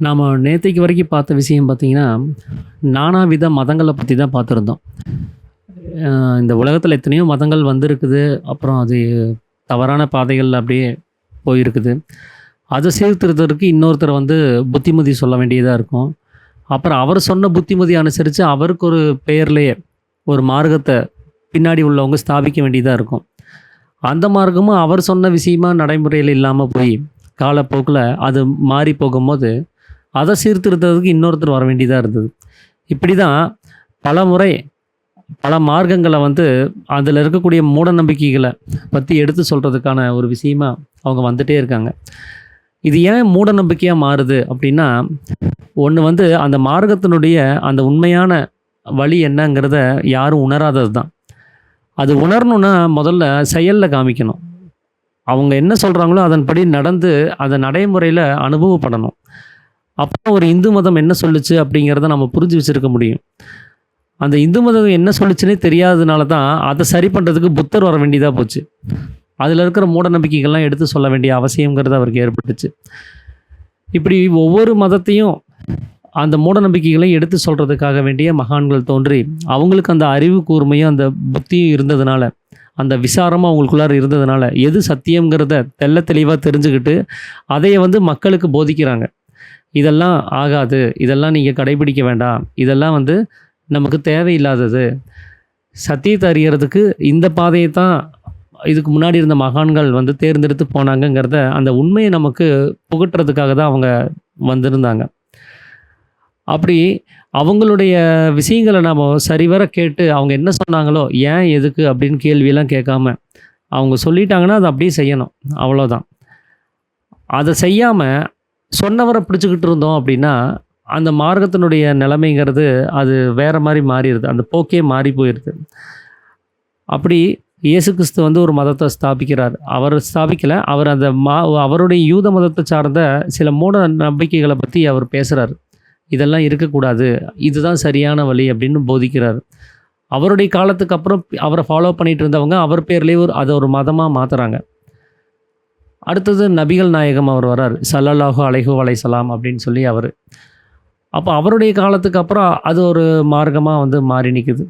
நாம் நேற்றைக்கு வரைக்கும் பார்த்த விஷயம் பார்த்திங்கன்னா, நானாவித மதங்களை பற்றி தான் பார்த்துருந்தோம். இந்த உலகத்தில் எத்தனையோ மதங்கள் வந்திருக்குது. அப்புறம் அது தவறான பாதைகள் அப்படியே போயிருக்குது. அதை சீர்திருத்தறதுக்கு இன்னொருத்தர் புத்திமதி சொல்ல வேண்டியதாக இருக்கும். அப்புறம் அவர் சொன்ன புத்திமதி அனுசரித்து அவருக்கு ஒரு பெயர்லேயே ஒரு மார்க்கத்தை பின்னாடி உள்ளவங்க ஸ்தாபிக்க வேண்டியதாக இருக்கும். அந்த மார்க்கமும் அவர் சொன்ன விஷயமா நடைமுறையில் இல்லாமல் போய் காலப்போக்கில் அது மாறி போகும்போது அதை சீர்திருத்தறதுக்கு இன்னொருத்தர் வர வேண்டியதாக இருந்தது. இப்படி தான் பல முறை பல மார்க்கங்களை அதில் இருக்கக்கூடிய மூட நம்பிக்கைகளை பற்றி எடுத்து சொல்கிறதுக்கான ஒரு விஷயமா அவங்க வந்துகிட்டே இருக்காங்க. இது ஏன் மூட நம்பிக்கையாக மாறுது அப்படின்னா, ஒன்று அந்த மார்க்கத்தினுடைய அந்த உண்மையான வழி என்னங்கிறத யாரும் உணராதது தான். அது உணரணுன்னா முதல்ல செயலில் காமிக்கணும். அவங்க என்ன சொல்கிறாங்களோ அதன்படி நடந்து அதை நடைமுறையில் அனுபவப்படணும். அப்புறம் ஒரு இந்து மதம் என்ன சொல்லுச்சு அப்படிங்கிறத நம்ம புரிஞ்சு வச்சுருக்க முடியும். அந்த இந்து மதம் என்ன சொல்லுச்சுன்னே தெரியாததுனால தான் அதை சரி பண்ணுறதுக்கு புத்தர் வர வேண்டியதாக போச்சு. அதில் இருக்கிற மூட நம்பிக்கைகள்லாம் எடுத்து சொல்ல வேண்டிய அவசியங்கிறது அவருக்கு ஏற்பட்டுச்சு. இப்படி ஒவ்வொரு மதத்தையும் அந்த மூட நம்பிக்கைகளையும் எடுத்து சொல்கிறதுக்காக வேண்டிய மகான்கள் தோன்றி அவங்களுக்கு அந்த அறிவு கூர்மையும் அந்த புத்தியும் இருந்ததுனால, அந்த விசாரமும் அவங்களுக்குள்ளார இருந்ததுனால எது சத்தியங்கிறத தெள்ள தெளிவாக தெரிஞ்சுக்கிட்டு அதையை மக்களுக்கு போதிக்கிறாங்க. இதெல்லாம் ஆகாது, இதெல்லாம் நீங்கள் கடைபிடிக்க வேண்டாம், இதெல்லாம் நமக்கு தேவையில்லாதது, சத்தியத்தை அறியறதுக்கு இந்த பாதையை தான் இதுக்கு முன்னாடி இருந்த மகான்கள் தேர்ந்தெடுத்து போனாங்கங்கிறத அந்த உண்மையை நமக்கு புகட்டுறதுக்காக தான் அவங்க வந்திருந்தாங்க. அப்படி அவங்களுடைய விஷயங்களை நாம் சரிவர கேட்டு அவங்க என்ன சொன்னாங்களோ ஏன் எதுக்கு அப்படின்னு கேள்வியெல்லாம் கேட்காம அவங்க சொல்லிட்டாங்கன்னா அதை அப்படியே செய்யணும், அவ்வளோதான். அதை செய்யாமல் சொன்னவரை பிடிச்சிக்கிட்டு இருந்தோம் அப்படின்னா அந்த மார்க்கத்தினுடைய நிலைமைங்கிறது அது வேறு மாதிரி மாறிடுது, அந்த போக்கே மாறி போயிடுது. அப்படி இயேசு கிறிஸ்து ஒரு மதத்தை ஸ்தாபிக்கிறார். அவர் ஸ்தாபிக்கலை, அவர் அந்த அவருடைய யூத மதத்தை சார்ந்த சில மூட நம்பிக்கைகளை பற்றி அவர் பேசுகிறார். இதெல்லாம் இருக்கக்கூடாது, இதுதான் சரியான வழி அப்படின்னு போதிக்கிறார். அவருடைய காலத்துக்கு அப்புறம் அவரை ஃபாலோ பண்ணிகிட்டு இருந்தவங்க அவர் பேர்லேயே அதை ஒரு மதமாக மாற்றுறாங்க. அடுத்தது நபிகள் நாயகம் அவர் வரார், ஸல்லல்லாஹு அலைஹி வஸல்லம் அப்படின்னு சொல்லி அவர். அப்போ அவருடைய காலத்துக்கு அப்புறம் அது ஒரு மார்க்கமாக மாறி நிற்குது.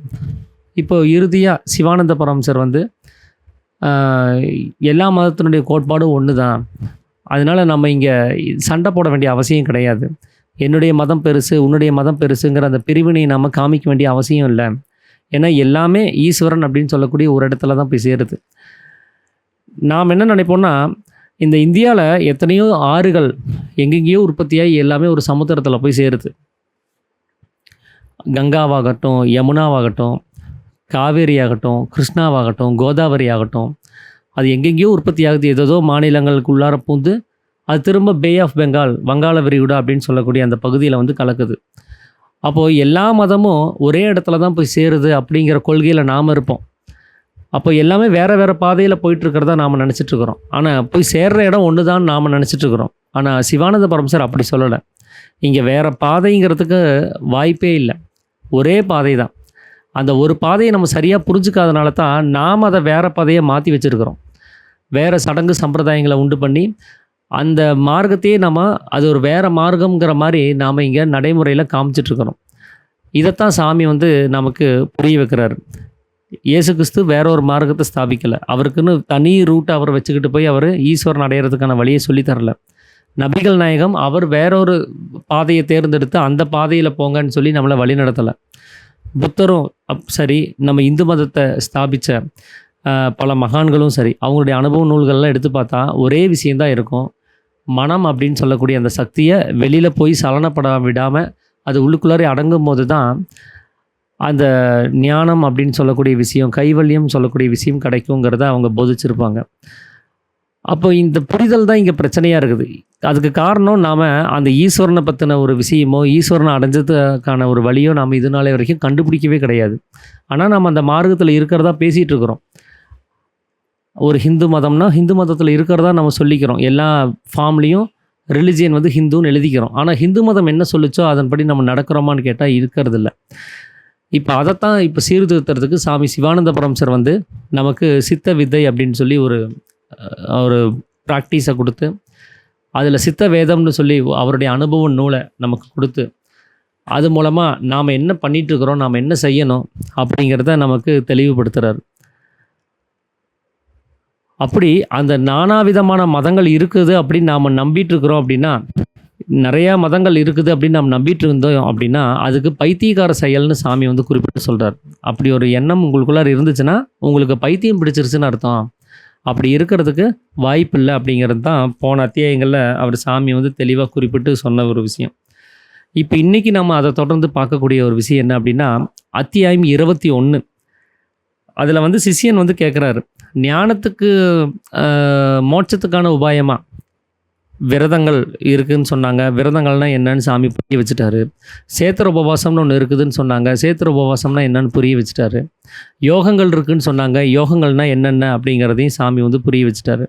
இப்போ இறுதியாக சிவானந்த பரமசர் எல்லா மதத்தினுடைய கோட்பாடும் ஒன்று தான், அதனால் நம்ம இங்கே சண்டை போட வேண்டிய அவசியம் கிடையாது, என்னுடைய மதம் பெருசு உன்னுடைய மதம் பெருசுங்கிற அந்த பிரிவினை நம்ம காமிக்க வேண்டிய அவசியம் இல்லை, ஏன்னா எல்லாமே ஈஸ்வரன் அப்படின்னு சொல்லக்கூடிய ஒரு இடத்துல தான் போய் சேருது. நாம் என்ன நினைப்போம்னா, இந்த இந்தியாவில் எத்தனையோ ஆறுகள் எங்கெங்கேயோ உற்பத்தியாகி எல்லாமே ஒரு சமுத்திரத்தில் போய் சேருது. கங்காவாகட்டும், யமுனாவாகட்டும், காவேரி ஆகட்டும், கிருஷ்ணாவாகட்டும், கோதாவரி ஆகட்டும், அது எங்கெங்கேயோ உற்பத்தி ஆகுது. ஏதோ மாநிலங்களுக்கு உள்ளார பூந்து அது திரும்ப பே ஆஃப் பெங்கால், வங்காள விரிகுடா அப்படின்னு சொல்லக்கூடிய அந்த பகுதியில் கலக்குது. அப்போது எல்லா மதமும் ஒரே இடத்துல தான் போய் சேருது அப்படிங்கிற கொள்கையில் நாம் இருப்போம். அப்போ எல்லாமே வேறு வேறு பாதையில் போயிட்டுருக்கிறதா நாம் நினச்சிட்ருக்குறோம். ஆனால் போய் சேர்கிற இடம் ஒன்று தான் நாம் நினச்சிட்ருக்குறோம். ஆனால் சிவானந்த பரமசர் அப்படி சொல்லலை. இங்கே வேறு பாதைங்கிறதுக்கு வாய்ப்பே இல்லை, ஒரே பாதை தான். அந்த ஒரு பாதையை நம்ம சரியாக புரிஞ்சுக்காதனால தான் நாம் அதை வேறு பாதையை மாற்றி வச்சுருக்கிறோம். வேறு சடங்கு சம்பிரதாயங்களை உண்டு பண்ணி அந்த மார்க்கத்தையே அது ஒரு வேறு மார்க்கங்கிற மாதிரி நாம் இங்கே நடைமுறையில் காமிச்சிட்ருக்கிறோம். இதைத்தான் சாமி நமக்கு புரிய வைக்கிறாரு. இயேசு கிறிஸ்து வேற ஒரு மார்க்கத்தை ஸ்தாபிக்கலை, அவருக்குன்னு தனி ரூட்டை அவர் வச்சுக்கிட்டு போய் அவர் ஈஸ்வரன் அடையிறதுக்கான வழியை சொல்லித்தரல. நபிகள் நாயகம் அவர் வேறொரு பாதையை தேர்ந்தெடுத்து அந்த பாதையில் போங்கன்னு சொல்லி நம்மளை வழி நடத்தலை. புத்தரும் சரி, நம்ம இந்து மதத்தை ஸ்தாபித்த பல மகான்களும் சரி, அவங்களுடைய அனுபவ நூல்கள்லாம் எடுத்து பார்த்தா ஒரே விஷயந்தான் இருக்கும். மனம் அப்படின்னு சொல்லக்கூடிய அந்த சக்தியை வெளியில் போய் சலனப்பட விடாமல் அது உள்ளுக்குள்ளாரே அடங்கும் போது தான் அந்த ஞானம் அப்படின்னு சொல்லக்கூடிய விஷயம், கைவல்யம் சொல்லக்கூடிய விஷயம் கிடைக்குங்கிறத அவங்க போதிச்சிருப்பாங்க. அப்போ இந்த புரிதல் தான் இங்கே பிரச்சனையாக இருக்குது. அதுக்கு காரணம் நாம் அந்த ஈஸ்வரனை பற்றின ஒரு விஷயமோ ஈஸ்வரனை அடைஞ்சதுக்கான ஒரு வழியோ நாம் இது நாளை வரைக்கும் கண்டுபிடிக்கவே கிடையாது. ஆனால் நம்ம அந்த மார்க்கத்தில் இருக்கிறதா பேசிகிட்டு இருக்கிறோம். ஒரு ஹிந்து மதம்னா ஹிந்து மதத்தில் இருக்கிறதா நம்ம சொல்லிக்கிறோம். எல்லா ஃபார்ம்லேயும் ரிலிஜியன் ஹிந்துன்னு எழுதிக்கிறோம். ஆனால் ஹிந்து மதம் என்ன சொல்லிச்சோ அதன்படி நம்ம நடக்கிறோமான்னு கேட்டால் இருக்கிறதில்ல. இப்போ அதைத்தான் இப்போ சீர்திருத்துறதுக்கு சாமி சிவானந்த பரமசர் நமக்கு சித்த வித்தை அப்படின்னு சொல்லி ஒரு ப்ராக்டிஸை கொடுத்து அதில் சித்த வேதம்னு சொல்லி அவருடைய அனுபவ நூலை நமக்கு கொடுத்து அது மூலமாக நாம் என்ன பண்ணிகிட்ருக்குறோம், நாம் என்ன செய்யணும் அப்படிங்கிறத நமக்கு தெளிவுபடுத்துகிறார். அப்படி அந்த நானாவிதமான மதங்கள் இருக்குது அப்படின்னு நாம் நம்பிட்டு இருக்கிறோம் அப்படின்னா, நிறையா மதங்கள் இருக்குது அப்படின்னு நம்ம நம்பிட்டு இருந்தோம் அப்படின்னா, அதுக்கு பைத்தியக்கார செயல்னு சாமி வந்து குறிப்பிட்டு சொல்கிறார். அப்படி ஒரு எண்ணம் உங்களுக்குள்ளார இருந்துச்சுன்னா உங்களுக்கு பைத்தியம் பிடிச்சிருச்சுன்னு அர்த்தம். அப்படி இருக்கிறதுக்கு வாய்ப்பு இல்லை அப்படிங்கிறது தான் போன அத்தியாயங்களில் அவர் சாமி வந்து தெளிவாக குறிப்பிட்டு சொன்ன ஒரு விஷயம். இப்போ இன்றைக்கி நம்ம அதை தொடர்ந்து பார்க்கக்கூடிய ஒரு விஷயம் என்ன அப்படின்னா, அத்தியாயம் 21. அதில் வந்து சிஷ்யன் வந்து கேட்குறாரு, ஞானத்துக்கு மோட்சத்துக்கான உபாயமா விரதங்கள் இருக்குதுன்னு சொன்னாங்க. விரதங்கள்னால் என்னன்னு சாமி புரிய வச்சுட்டாரு. சேத்திர உபவாசம்னு ஒன்று இருக்குதுன்னு சொன்னாங்க. சேத்திர உபவாசம்னா என்னன்னு புரிய வச்சுட்டாரு. யோகங்கள் இருக்குதுன்னு சொன்னாங்க. யோகங்கள்னால் என்னென்ன அப்படிங்கிறதையும் சாமி வந்து புரிய வச்சுட்டாரு.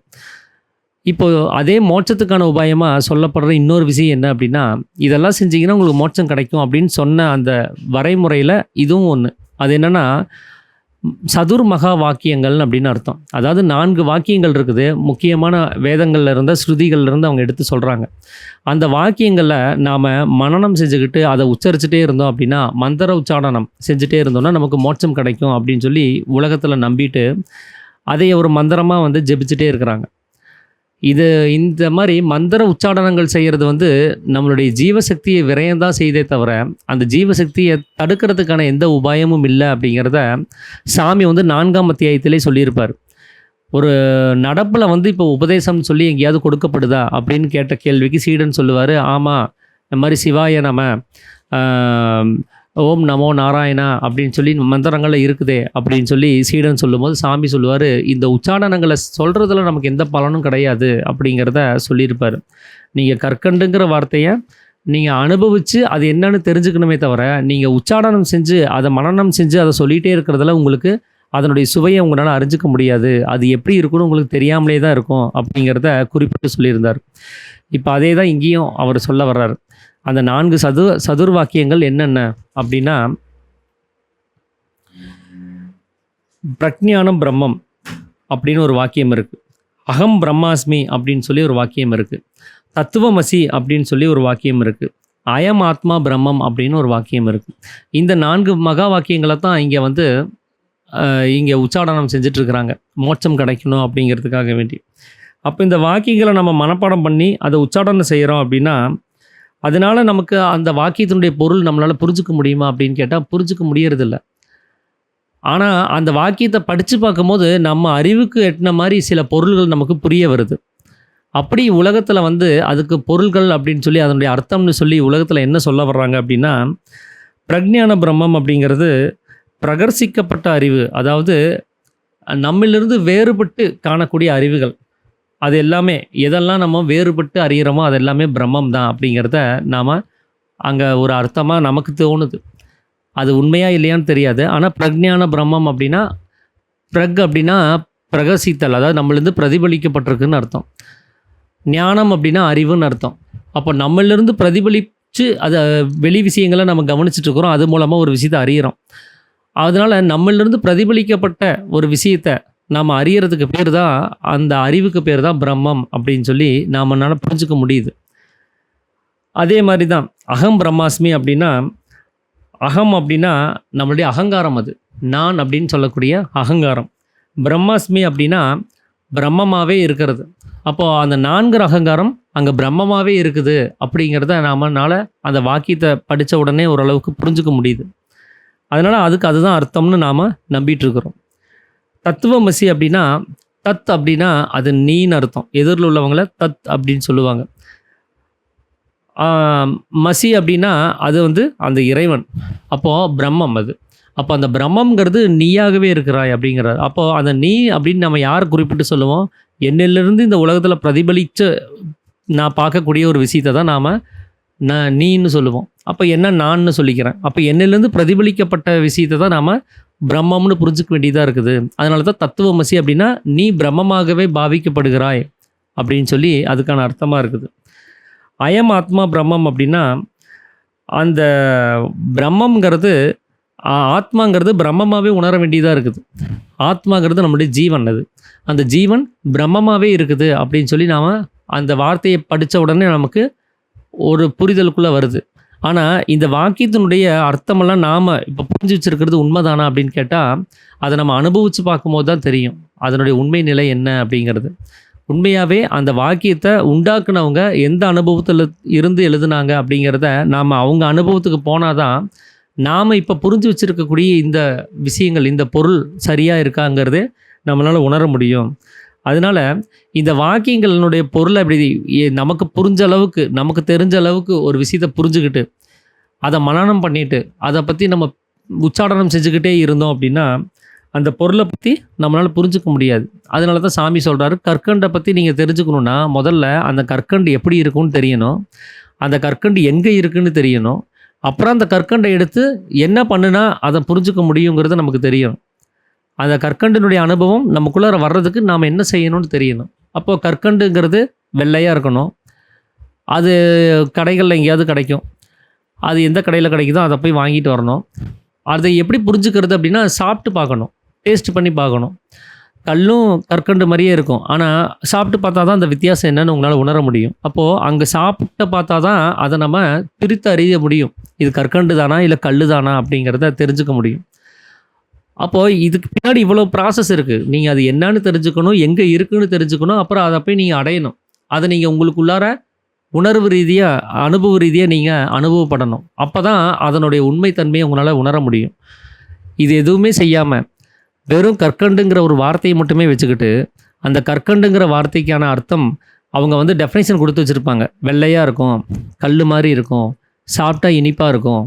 இப்போது அதே மோட்சத்துக்கான உபாயமாக சொல்லப்படுற இன்னொரு விஷயம் என்ன அப்படின்னா, இதெல்லாம் செஞ்சிங்கன்னா உங்களுக்கு மோட்சம் கிடைக்கும் அப்படின்னு சொன்ன அந்த வரைமுறையில் இதுவும் ஒன்று. அது என்னென்னா, சதுர் மகா வாக்கியங்கள் அப்படின்னு அர்த்தம். அதாவது 4 வாக்கியங்கள் இருக்குது. முக்கியமான வேதங்கள்ல இருந்த ஸ்ருதிகள்ல இருந்து அவங்க எடுத்து சொல்கிறாங்க. அந்த வாக்கியங்களை நாம் மனனம் செஞ்சுக்கிட்டு அதை உச்சரிச்சுட்டே இருந்தோம் அப்படின்னா, மந்திர உச்சாரணம் செஞ்சுட்டே இருந்தோம்னா நமக்கு மோட்சம் கிடைக்கும் அப்படின்னு சொல்லி உலகத்தில் நம்பிட்டு அதை ஒரு மந்திரமாக வந்து ஜெபிச்சுட்டே இருக்கிறாங்க. இந்த மாதிரி மந்திர உச்சாடனங்கள் செய்கிறது வந்து நம்மளுடைய ஜீவசக்தியை விரயம்தான் செய்தே தவிர அந்த ஜீவசக்தியை தடுக்கிறதுக்கான எந்த உபாயமும் இல்லை அப்படிங்கிறத சாமி வந்து 4ஆம் அத்தியாயத்திலே சொல்லியிருப்பார். ஒரு நடப்பில் வந்து இப்போ உபதேசம்னு சொல்லி எங்கேயாவது கொடுக்கப்படுதா அப்படின்னு கேட்ட கேள்விக்கு சீடன் சொல்லுவார், ஆமாம் இந்த மாதிரி சிவாய நம ஓம் நமோ நாராயணா அப்படின்னு சொல்லி மந்திரங்களில் இருக்குதே அப்படின்னு சொல்லி சீடன் சொல்லும்போது சாமி சொல்லுவார், இந்த உச்சாரணங்களை சொல்கிறதுல நமக்கு எந்த பலனும் கிடையாது அப்படிங்கிறத சொல்லியிருப்பார். நீங்கள் கற்கண்டுங்கிற வார்த்தையை நீங்கள் அனுபவித்து அது என்னன்னு தெரிஞ்சுக்கணுமே தவிர நீங்கள் உச்சாரணம் செஞ்சு அதை மனனம் செஞ்சு அதை சொல்லிகிட்டே இருக்கிறதுல உங்களுக்கு அதனுடைய சுவையை உங்களால் அறிஞ்சிக்க முடியாது. அது எப்படி இருக்குன்னு உங்களுக்கு தெரியாமலே தான் இருக்கும் அப்படிங்கிறத குறிப்பிட்டு சொல்லியிருந்தார். இப்போ அதே தான் இங்கேயும் அவர் சொல்ல வர்றார். அந்த 4 சதுர் வாக்கியங்கள் என்னென்ன அப்படின்னா, பிரக்ஞானம் பிரம்மம் அப்படின்னு ஒரு வாக்கியம் இருக்குது. அகம் பிரம்மாஸ்மி அப்படின்னு சொல்லி ஒரு வாக்கியம் இருக்குது. தத்துவமசி அப்படின்னு சொல்லி ஒரு வாக்கியம் இருக்குது. அயம் ஆத்மா பிரம்மம் அப்படின்னு ஒரு வாக்கியம் இருக்குது. இந்த 4 மகா வாக்கியங்களை தான் இங்கே வந்து இங்கே உச்சாடனம் செஞ்சிட்ருக்கிறாங்க மோட்சம் கிடைக்கணும் அப்படிங்கிறதுக்காக வேண்டி. அப்போ இந்த வாக்கியங்களை நம்ம மனப்பாடம் பண்ணி அதை உச்சாடனம் செய்கிறோம் அப்படின்னா, அதனால் நமக்கு அந்த வாக்கியத்தினுடைய பொருள் நம்மளால் புரிஞ்சிக்க முடியுமா அப்படின்னு கேட்டால் புரிஞ்சிக்க முடியறதில்ல. ஆனால் அந்த வாக்கியத்தை படித்து பார்க்கும்போது நம்ம அறிவுக்கு எட்டின மாதிரி சில பொருள்கள் நமக்கு புரிய வருது. அப்படி உலகத்தில் வந்து அதுக்கு பொருள்கள் அப்படின்னு சொல்லி அதனுடைய அர்த்தம்னு சொல்லி உலகத்தில் என்ன சொல்ல வர்றாங்க அப்படின்னா, பிரக்ஞான பிரம்மம் அப்படிங்கிறது பிரகர்சிக்கப்பட்ட அறிவு. அதாவது நம்மிலிருந்து வேறுபட்டு காணக்கூடிய அறிவுகள். அது எல்லாமே எதெல்லாம் நம்ம வேறுபட்டு அறிகிறோமோ அது எல்லாமே பிரம்மம் தான் அப்படிங்கிறத நாம் அங்கே ஒரு அர்த்தமாக நமக்கு தோணுது. அது உண்மையாக இல்லையான்னு தெரியாது. ஆனால் பிரக்ஞான பிரம்மம் அப்படின்னா அப்படின்னா பிரகசித்தல், அதாவது நம்மளிருந்து பிரதிபலிக்கப்பட்டிருக்குன்னு அர்த்தம். ஞானம் அப்படின்னா அறிவுன்னு அர்த்தம். அப்போ நம்மளிருந்து பிரதிபலித்து அதை வெளி விஷயங்களை நம்ம கவனிச்சிட்ருக்குறோம். அது மூலமாக ஒரு விஷயத்தை அறிகிறோம். அதனால் நம்மளிருந்து பிரதிபலிக்கப்பட்ட ஒரு விஷயத்தை நாம் அறியறதுக்கு பேர் தான், அந்த அறிவுக்கு பேர் தான் பிரம்மம் அப்படின்னு சொல்லி நம்மளால் புரிஞ்சுக்க முடியுது. அதே மாதிரி தான் அகம் பிரம்மாஸ்மி அப்படின்னா, அகம் அப்படின்னா நம்மளுடைய அகங்காரம், அது நான் அப்படின்னு சொல்லக்கூடிய அகங்காரம். பிரம்மாஸ்மி அப்படின்னா பிரம்மமாகவே இருக்கிறது. அப்போது அந்த 4 அகங்காரம் அங்கே பிரம்மமாகவே இருக்குது அப்படிங்கிறத நம்மளால் அந்த வாக்கியத்தை படித்த உடனே ஓரளவுக்கு புரிஞ்சுக்க முடியுது. அதனால் அதுதான் அர்த்தம்னு நாம் நம்பிட்டுருக்குறோம். தத்துவமசி அப்படின்னா, தத் அப்படின்னா அது நீன்னு அர்த்தம். எதிரில் உள்ளவங்களை தத் அப்படின்னு சொல்லுவாங்க. மசி அப்படின்னா அது வந்து அந்த இறைவன். அப்போது பிரம்மம் அது. அப்போ அந்த பிரம்மங்கிறது நீயாகவே இருக்கிறாய் அப்படிங்கிறார். அப்போது அந்த நீ அப்படின்னு நம்ம யார் குறிப்பிட்டு சொல்லுவோம்? என்னிலிருந்து இந்த உலகத்தில் பிரதிபலித்து நான் பார்க்கக்கூடிய ஒரு விஷயத்தை தான் நாம் நீன்னு சொல்லுவோம். அப்போ என்ன நான்னு சொல்லிக்கிறேன். அப்போ என்னிலேருந்து பிரதிபலிக்கப்பட்ட விஷயத்தை தான் நாம் பிரம்மம்னு புரிஞ்சுக்க வேண்டியதாக இருக்குது. அதனால தான் தத்துவமசி அப்படின்னா நீ பிரம்மமாகவே பாவிக்கப்படுகிறாய் அப்படின்னு சொல்லி அதுக்கான அர்த்தமாக இருக்குது. அயம் ஆத்மா பிரம்மம் அப்படின்னா அந்த பிரம்மங்கிறது ஆத்மாங்கிறது பிரம்மமாகவே உணர வேண்டியதாக இருக்குது. ஆத்மாங்கிறது நம்மளுடைய ஜீவன். அது அந்த ஜீவன் பிரம்மமாகவே இருக்குது அப்படின்னு சொல்லி நாம் அந்த வார்த்தையை படித்த உடனே நமக்கு ஒரு புரிதலுக்குள்ளே வருது. ஆனால் இந்த வாக்கியத்தினுடைய அர்த்தமெல்லாம் நாம் இப்போ புரிஞ்சு வச்சுருக்கிறது உண்மைதானா அப்படின்னு கேட்டால், அதை நம்ம அனுபவித்து பார்க்கும்போது தான் தெரியும் அதனுடைய உண்மை நிலை என்ன அப்படிங்கிறது. உண்மையாகவே அந்த வாக்கியத்தை உண்டாக்குனவங்க எந்த அனுபவத்தில் இருந்து எழுதுனாங்க அப்படிங்கிறத நாம் அவங்க அனுபவத்துக்கு போனால் தான் நாம் இப்போ புரிஞ்சு வச்சுருக்கக்கூடிய இந்த விஷயங்கள், இந்த பொருள் சரியாக இருக்காங்கிறதே நம்மளால் உணர முடியும். அதனால் இந்த வாக்கியங்களினுடைய பொருளை அப்படி நமக்கு புரிஞ்ச அளவுக்கு, நமக்கு தெரிஞ்ச அளவுக்கு ஒரு விஷயத்தை புரிஞ்சுக்கிட்டு, அதை மனனம் பண்ணிட்டு, அதை பற்றி நம்ம உச்சாடனம் செஞ்சுக்கிட்டே இருந்தோம் அப்படின்னா, அந்த பொருளை பற்றி நம்மளால் புரிஞ்சுக்க முடியாது. அதனால தான் சாமி சொல்கிறாரு, கற்கண்டை பற்றி நீங்கள் தெரிஞ்சுக்கணுன்னா முதல்ல அந்த கற்கண்டு எப்படி இருக்குன்னு தெரியணும், அந்த கற்கண்டு எங்கே இருக்குன்னு தெரியணும், அப்புறம் அந்த கற்கண்டை எடுத்து என்ன பண்ணுனா அதை புரிஞ்சுக்க முடியுங்கிறது நமக்கு தெரியும். அந்த கற்கண்டினுடைய அனுபவம் நமக்குள்ளார வர்றதுக்கு நாம் என்ன செய்யணும்னு தெரியணும். அப்போது கற்கண்டுங்கிறது வெள்ளையாக இருக்கணும். அது கடைகளில் எங்கேயாவது கிடைக்கும். அது எந்த கடையில் கிடைக்குதோ அதை போய் வாங்கிட்டு வரணும். அதை எப்படி புரிஞ்சுக்கிறது அப்படின்னா, சாப்பிட்டு பார்க்கணும், டேஸ்ட் பண்ணி பார்க்கணும். கல்லும் கற்கண்டு மாதிரியே இருக்கும், ஆனால் சாப்பிட்டு பார்த்தா தான் அந்த வித்தியாசம் என்னன்னு உங்களால் உணர முடியும். அப்போது அங்கே சாப்பிட்டு பார்த்தா தான் அதை நம்ம பிரித்து அறிய முடியும். இது கற்கண்டு தானா இல்லை கல் தானா அப்படிங்கிறத தெரிஞ்சுக்க முடியும். அப்போது இதுக்கு பின்னாடி இவ்வளோ ப்ராசஸ் இருக்குது. நீங்கள் அது என்னன்னு தெரிஞ்சுக்கணும், எங்கே இருக்குன்னு தெரிஞ்சுக்கணும், அப்புறம் அதை போய் நீங்கள் அடையணும். அதை நீங்கள் உங்களுக்குள்ளார உணர்வு ரீதியாக, அனுபவ ரீதியாக நீங்கள் அனுபவப்படணும். அப்போ தான் அதனுடைய உண்மைத்தன்மையை உங்களால் உணர முடியும். இது எதுவுமே செய்யாமல் வெறும் கற்கண்டுங்கிற ஒரு வார்த்தையை மட்டுமே வச்சுக்கிட்டு, அந்த கற்கண்டுங்கிற வார்த்தைக்கான அர்த்தம் அவங்க வந்து டெஃபினேஷன் கொடுத்து வச்சுருப்பாங்க. வெள்ளையாக இருக்கும், கல் மாதிரி இருக்கும், சாப்பிட்டா இனிப்பாக இருக்கும்,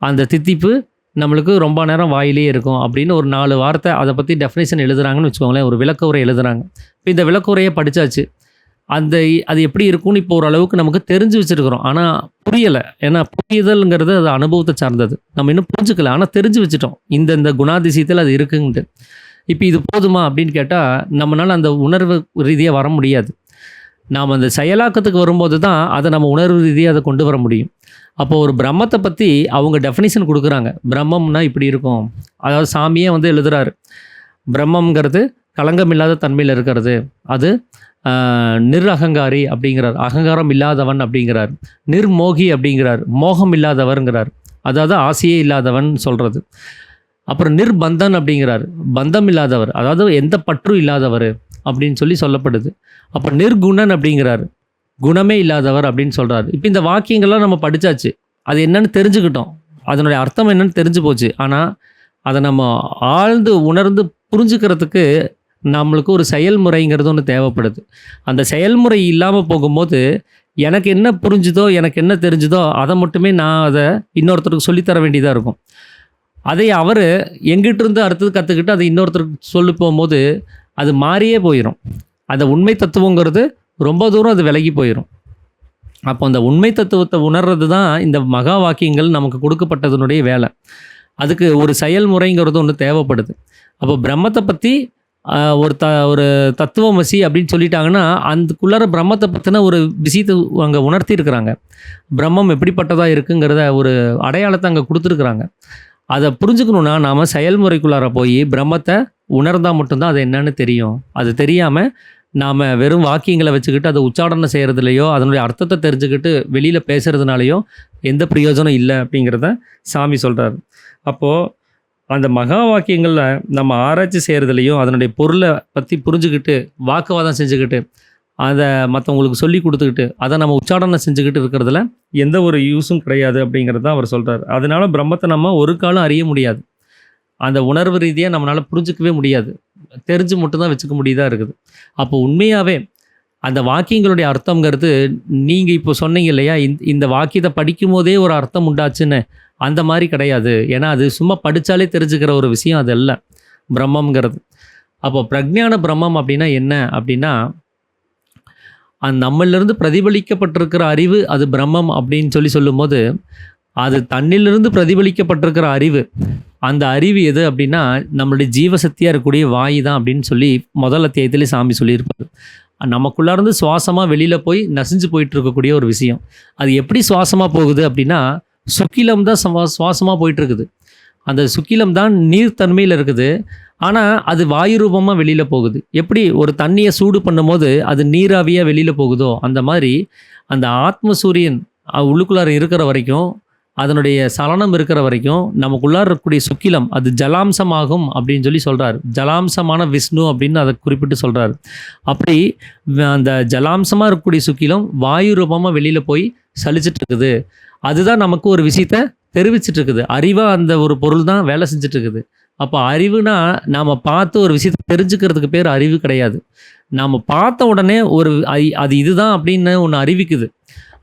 அந்த தித்திப்பு நம்மளுக்கு ரொம்ப நேரம் வாயிலே இருக்கும் அப்படின்னு ஒரு 4 வார்த்தை அதை பற்றி டெஃபினேஷன் எழுதுறாங்கன்னு வச்சுக்கோங்களேன். ஒரு விளக்கவுரை எழுதுறாங்க. இப்போ இந்த விளக்கவுரையை படித்தாச்சு. அது எப்படி இருக்கும்னு இப்போ ஓரளவுக்கு நமக்கு தெரிஞ்சு வச்சுருக்கிறோம். ஆனால் புரியலை. ஏன்னா புரிதல்ங்கிறது அது அனுபவத்தை சார்ந்தது. நம்ம இன்னும் புரிஞ்சுக்கல, ஆனால் தெரிஞ்சு வச்சுட்டோம் இந்த குணாதிசயத்தில் அது இருக்குன்ட்டு. இப்போ இது போதுமா அப்படின்னு கேட்டால், நம்மளால் அந்த உணர்வு ரீதியாக வர முடியாது. நாம் அந்த செயலாக்கத்துக்கு வரும்போது தான் அதை நம்ம உணர்வு ரீதியாக அதை கொண்டு வர முடியும். அப்போது ஒரு பிரம்மத்தை பற்றி அவங்க டெஃபினிஷன் கொடுக்குறாங்க. பிரம்மம்னா இப்படி இருக்கும். அதாவது சாமியே வந்து எழுதுறாரு, பிரம்மங்கிறது களங்கமில்லாத தன்மையில் இருக்கிறது. அது நிர்அகங்காரி அப்படிங்கிறார், அகங்காரம் இல்லாதவன் அப்படிங்கிறார். நிர்மோகி அப்படிங்கிறார், மோகம் இல்லாதவர்ங்கிறார், அதாவது ஆசையே இல்லாதவன் சொல்கிறது. அப்புறம் நிர்பந்தன் அப்படிங்கிறார், பந்தம் இல்லாதவர், அதாவது எந்த பற்றும் இல்லாதவர் அப்படின்னு சொல்லப்படுது. அப்போ நிர்குணன் அப்படிங்கிறார், குணமே இல்லாதவர் அப்படின்னு சொல்கிறார். இப்போ இந்த வாக்கியங்கள்லாம் நம்ம படித்தாச்சு, அது என்னன்னு தெரிஞ்சுக்கிட்டோம், அதனுடைய அர்த்தம் என்னன்னு தெரிஞ்சு போச்சு. ஆனால் அதை நம்ம ஆழ்ந்து உணர்ந்து புரிஞ்சுக்கிறதுக்கு நம்மளுக்கு ஒரு செயல்முறைங்கிறது ஒன்று தேவைப்படுது. அந்த செயல்முறை இல்லாமல் போகும்போது எனக்கு என்ன புரிஞ்சுதோ, எனக்கு என்ன தெரிஞ்சுதோ அதை மட்டுமே நான் அதை இன்னொருத்தருக்கு சொல்லித்தர வேண்டியதாக இருக்கும். அதை அவர் எங்கிட்டிருந்து அடுத்தது கற்றுக்கிட்டு அதை இன்னொருத்தருக்கு சொல்லி போகும்போது அது மாறியே போயிடும். அந்த உண்மை தத்துவங்கிறது ரொம்ப தூரம் அது விலகி போயிடும். அப்போ அந்த உண்மை தத்துவத்தை உணர்றது தான் இந்த மகா வாக்கியங்கள் நமக்கு கொடுக்கப்பட்டதனுடைய வேலை. அதுக்கு ஒரு செயல்முறைங்கிறது ஒன்று தேவைப்படுது. அப்போ பிரம்மத்தை பற்றி ஒரு தத்துவமசி அப்படின்னு சொல்லிட்டாங்கன்னா, அதுக்குள்ளார பிரம்மத்தை பற்றின ஒரு விஷயத்தை அங்கே உணர்த்தி இருக்கிறாங்க. பிரம்மம் எப்படிப்பட்டதாக இருக்குங்கிறத ஒரு அடையாளத்தை அங்கே கொடுத்துருக்குறாங்க. அதை புரிஞ்சுக்கணுன்னா நாம் செயல்முறைக்குள்ளார போய் பிரம்மத்தை உணர்ந்தால் மட்டும்தான் அது என்னன்னு தெரியும். அது தெரியாமல் நாம் வெறும் வாக்கியங்களை வச்சுக்கிட்டு அதை உச்சாரணம் செய்கிறதுலையோ, அதனுடைய அர்த்தத்தை தெரிஞ்சுக்கிட்டு வெளியில் பேசுகிறதுனாலையோ எந்த பிரயோஜனம் இல்லை அப்படிங்கிறத சாமி சொல்கிறார். அப்போது அந்த மகா வாக்கியங்களில் நம்ம ஆராய்ச்சி செய்கிறதுலையும், அதனுடைய பொருளை பற்றி புரிஞ்சுக்கிட்டு வாக்குவாதம் செஞ்சுக்கிட்டு, அதை மற்றவங்களுக்கு சொல்லி கொடுத்துக்கிட்டு, அதை நம்ம உச்சாரணம் செஞ்சுக்கிட்டு இருக்கிறதுல எந்த ஒரு யூஸும் கிடையாது அப்படிங்கிறது தான் அவர் சொல்கிறார். அதனால பிரம்மத்தை நம்ம ஒரு காலம் அறிய முடியாது. அந்த உணர்வு ரீதியாக நம்மளால் புரிஞ்சிக்கவே முடியாது. தெரிஞ்சு மட்டும்தான் வச்சுக்க முடியதாக இருக்குது. அப்போ உண்மையாகவே அந்த வாக்கியங்களுடைய அர்த்தங்கிறது நீங்கள் இப்போ சொன்னீங்க இல்லையா, இந்த வாக்கியத்தை படிக்கும் போதே ஒரு அர்த்தம் உண்டாச்சுன்னு, அந்த மாதிரி கிடையாது. ஏன்னா அது சும்மா படித்தாலே தெரிஞ்சுக்கிற ஒரு விஷயம் அது அல்ல பிரம்மங்கிறது. அப்போ பிரக்ஞான பிரம்மம் அப்படின்னா என்ன அப்படின்னா, நம்மளிலிருந்து பிரதிபலிக்கப்பட்டிருக்கிற அறிவு அது பிரம்மம் அப்படின்னு சொல்லும்போது, அது தன்னிலிருந்து பிரதிபலிக்கப்பட்டிருக்கிற அறிவு, அந்த அறிவு எது அப்படின்னா நம்மளுடைய ஜீவசக்தியாக இருக்கக்கூடிய வாயு தான் அப்படின்னு சொல்லி முதல் அத்தியாயத்திலே சாமி சொல்லியிருப்பார். நமக்குள்ளார்ந்து சுவாசமாக வெளியில் போய் நசிஞ்சு போயிட்டு இருக்கக்கூடிய ஒரு விஷயம். அது எப்படி சுவாசமாக போகுது அப்படின்னா, சுக்கிலம் தான் சுவாசமாக போயிட்டுருக்குது. அந்த சுக்கிலம் தான் நீர்த்தன்மையில் இருக்குது. ஆனால் அது வாயு ரூபமாக வெளியில் போகுது. எப்படி ஒரு தண்ணியை சூடு பண்ணும்போது அது நீராவியாக வெளியில் போகுதோ அந்த மாதிரி அந்த ஆத்ம சூரியன் உள்ளுக்குள்ளார இருக்கிற வரைக்கும், அதனுடைய சலனம் இருக்கிற வரைக்கும் நமக்குள்ளார இருக்கக்கூடிய சுக்கிலம் அது ஜலாம்சமாகும் அப்படின்னு சொல்லி சொல்கிறார். ஜலாம்சமான விஷ்ணு அப்படின்னு அதை குறிப்பிட்டு சொல்கிறார். அப்படி அந்த ஜலாம்சமாக இருக்கக்கூடிய சுக்கிலம் வாயு ரூபமாக வெளியில் போய் சலிச்சிட்டு இருக்குது. அதுதான் நமக்கு ஒரு விஷயத்தை தெரிவிச்சிட்டு இருக்குது. அறிவாக அந்த ஒரு பொருள் தான் வேலை செஞ்சுட்டு இருக்குது. அப்போ அறிவுனா நாம் பார்த்து ஒரு விஷயத்தை தெரிஞ்சுக்கிறதுக்கு பேர் அறிவு கிடையாது. நாம் பார்த்த உடனே ஒரு அது இதுதான் அப்படின்னு ஒன்று அறிவிக்குது.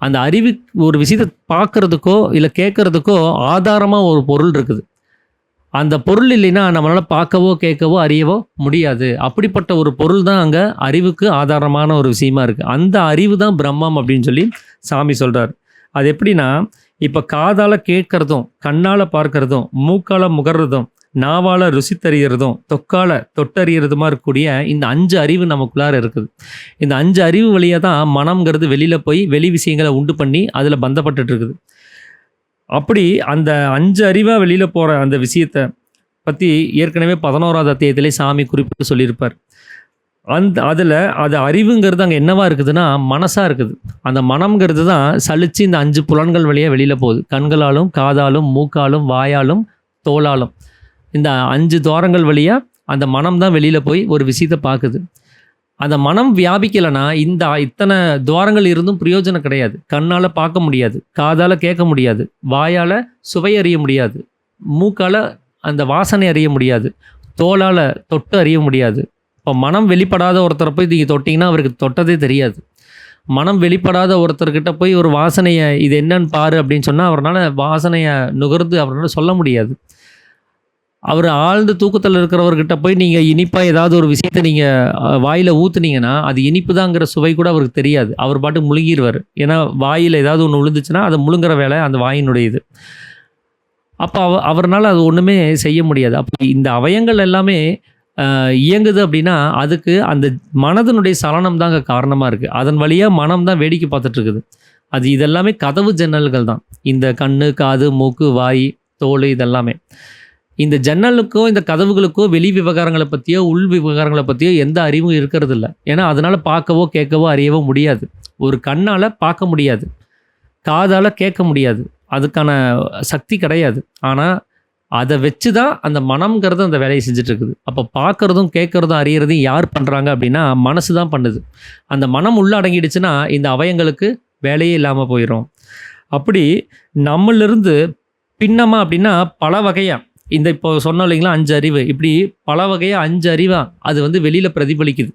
அந்த அறிவு ஒரு விஷயத்தை பார்க்குறதுக்கோ இல்லை கேட்குறதுக்கோ ஆதாரமாக ஒரு பொருள் இருக்குது. அந்த பொருள் இல்லைன்னா நம்மளால் பார்க்கவோ கேட்கவோ அறியவோ முடியாது. அப்படிப்பட்ட ஒரு பொருள் தான் அங்கே அறிவுக்கு ஆதாரமான ஒரு விஷயமா இருக்குது. அந்த அறிவு தான் பிரம்மம் அப்படின்னு சொல்லி சாமி சொல்கிறார். அது எப்படின்னா, இப்போ காதால் கேட்குறதும், கண்ணால் பார்க்குறதும், மூக்கால் முகர்றதும், நாவால் ருசித்தறிகிறதும், தொக்கால் தொட்டறிகிறதுமா இருக்கக்கூடிய இந்த 5 அறிவு நமக்குள்ளார இருக்குது. இந்த 5 அறிவு வழியாக தான் மனம்ங்கிறது வெளியில் போய் வெளி விஷயங்களை உண்டு பண்ணி அதில் பந்தப்பட்டுட்டு இருக்குது. அப்படி அந்த 5 அறிவாக வெளியில் போகிற அந்த விஷயத்தை பற்றி ஏற்கனவே 11வது அத்தியாயத்திலே சாமி குறிப்பிட்டு சொல்லியிருப்பார். அதில் அது அறிவுங்கிறது அங்கே என்னவா இருக்குதுன்னா மனசாக இருக்குது. அந்த மனம்ங்கிறது தான் சலிச்சு இந்த 5 புலன்கள் வழியாக வெளியில் போகுது. கண்களாலும், காதாலும், மூக்காலும், வாயாலும், தோலாலும், இந்த 5 துவாரங்கள் வழியாக அந்த மனம் தான் வெளியில் போய் ஒரு விஷயத்தை பார்க்குது. அந்த மனம் வியாபிக்கலைன்னா இந்த இத்தனை துவாரங்கள் இருந்தும் பிரயோஜனம் கிடையாது. கண்ணால் பார்க்க முடியாது, காதால் கேட்க முடியாது, வாயால் சுவை அறிய முடியாது, மூக்கால் அந்த வாசனை அறிய முடியாது, தோலால் தொட்டு அறிய முடியாது. இப்போ மனம் வெளிப்படாத ஒருத்தரை போய் நீங்கள் தொட்டிங்கன்னா அவருக்கு தொட்டதே தெரியாது. மனம் வெளிப்படாத ஒருத்தர்கிட்ட போய் ஒரு வாசனையை இது என்னன்னு பாரு அப்படின்னு சொன்னால் அவரால் வாசனையை நுகர்ந்து அவரால் சொல்ல முடியாது. அவர் ஆழ்ந்த தூக்கத்தில் இருக்கிறவர்கிட்ட போய் நீங்கள் இனிப்பாக ஏதாவது ஒரு விஷயத்தை நீங்கள் வாயில் ஊற்றுனீங்கன்னா அது இனிப்பு தாங்கிற சுவை கூட அவருக்கு தெரியாது. அவர் பாட்டு முழுங்கிடுவார். ஏன்னா வாயில் ஏதாவது ஒன்று விழுந்துச்சுன்னா அதை முழுங்குற வேலை அந்த வாயினுடைய இது. அப்போ அவரால் அது ஒன்றுமே செய்ய முடியாது. அப்போ இந்த அவயங்கள் எல்லாமே இயங்குது அப்படின்னா அதுக்கு அந்த மனதனுடைய சலனம் தாங்க காரணமாக இருக்குது. அதன் வழியாக மனம் தான் வேடிக்கை பார்த்துட்ருக்குது. அது இதெல்லாமே கதவு ஜன்னல்கள் தான். இந்த கண்ணு, காது, மூக்கு, வாய், தோல் இதெல்லாமே. இந்த ஜன்னலுக்கோ இந்த கதவுகளுக்கோ வெளி விவகாரங்களை பற்றியோ உள் விவகாரங்களை பற்றியோ எந்த அறிவும் இருக்கிறது இல்லை. ஏன்னா அதனால் பார்க்கவோ கேட்கவோ அறியவோ முடியாது. ஒரு கண்ணால் பார்க்க முடியாது, காதால் கேட்க முடியாது, அதுக்கான சக்தி கிடையாது. ஆனால் அதை வச்சு தான் அந்த மனம்ங்கிறது அந்த வேலையை செஞ்சிட்ருக்குது. அப்போ பார்க்குறதும் கேட்குறதும் அறியறதையும் யார் பண்ணுறாங்க அப்படின்னா மனசு தான் பண்ணுது. அந்த மனம் உள்ளே அடங்கிடுச்சுன்னா இந்த அவயங்களுக்கு வேலையே இல்லாமல் போயிடும். அப்படி நம்மளிருந்து பின்னமாக அப்படின்னா பல வகையாக இந்த இப்போ சொன்னோம் இல்லைங்களா 5 அறிவு, இப்படி பல வகையாக 5 அறிவாக அது வெளியில் பிரதிபலிக்குது.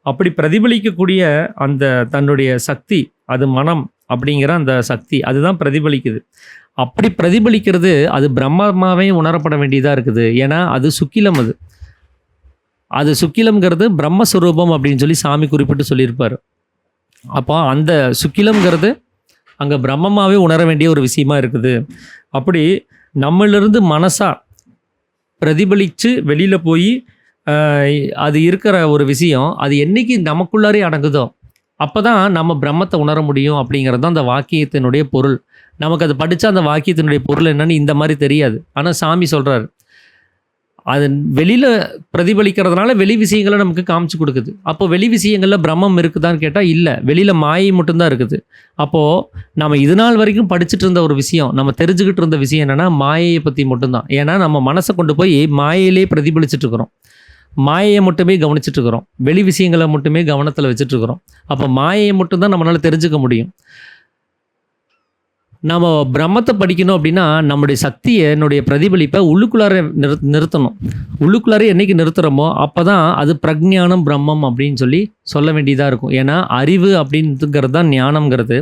அப்படி பிரதிபலிக்கக்கூடிய அந்த தன்னுடைய சக்தி, அது மனம் அப்படிங்கிற அந்த சக்தி அதுதான் பிரதிபலிக்குது. அப்படி பிரதிபலிக்கிறது அது பிரம்மமாகவே உணரப்பட வேண்டியதாக இருக்குது. ஏன்னா அது சுக்கிலம். அது சுக்கிலம்ங்கிறது பிரம்மஸ்வரூபம் அப்படின்னு சொல்லி சாமி குறிப்பிட்டு சொல்லியிருப்பார். அப்போ அந்த சுக்கிலம்ங்கிறது அங்கே பிரம்மமாகவே உணர வேண்டிய ஒரு விஷயமா இருக்குது. அப்படி நம்மளிருந்து மனசாக பிரதிபலித்து வெளியில் போய் அது இருக்கிற ஒரு விஷயம் அது என்றைக்கு நமக்குள்ளாரே அடங்குதோ அப்போ தான் நம்ம பிரம்மத்தை உணர முடியும் அப்படிங்கிறது தான் அந்த வாக்கியத்தினுடைய பொருள். நமக்கு அது படித்தா அந்த வாக்கியத்தினுடைய பொருள் என்னன்னு இந்த மாதிரி தெரியாது. ஆனால் சாமி சொல்கிறார் அது வெளியில் பிரதிபலிக்கிறதுனால வெளி விஷயங்களை நமக்கு காமிச்சு கொடுக்குது. அப்போ வெளி விஷயங்களில் பிரம்மம் இருக்குதான்னு கேட்டால் இல்லை, வெளியில் மாயை மட்டும்தான் இருக்குது. அப்போது நம்ம இது நாள் வரைக்கும் படிச்சுட்டு இருந்த ஒரு விஷயம், நம்ம தெரிஞ்சுக்கிட்டு இருந்த விஷயம் என்னென்னா மாயையை பற்றி மட்டும்தான். ஏன்னா நம்ம மனசை கொண்டு போய் மாயையிலே பிரதிபலிச்சுட்ருக்குறோம், மாயையை மட்டுமே கவனிச்சிட்ருக்குறோம், வெளி விஷயங்களை மட்டுமே கவனத்தில் வச்சுட்ருக்குறோம். அப்போ மாயையை மட்டும்தான் நம்மளால் தெரிஞ்சுக்க முடியும். நம்ம பிரம்மத்தை படிக்கணும் அப்படின்னா நம்முடைய சக்தியை, என்னுடைய பிரதிபலிப்பை உள்ளுக்குள்ளார நிறுத்தணும். உள்ளுக்குள்ளாரே என்றைக்கு நிறுத்துகிறோமோ அப்போ தான் அது பிரக்ஞானம் பிரம்மம் அப்படின்னு சொல்லி சொல்ல வேண்டியதாக இருக்கும். ஏன்னா அறிவு அப்படிங்கிறது தான் ஞானம்ங்கிறது,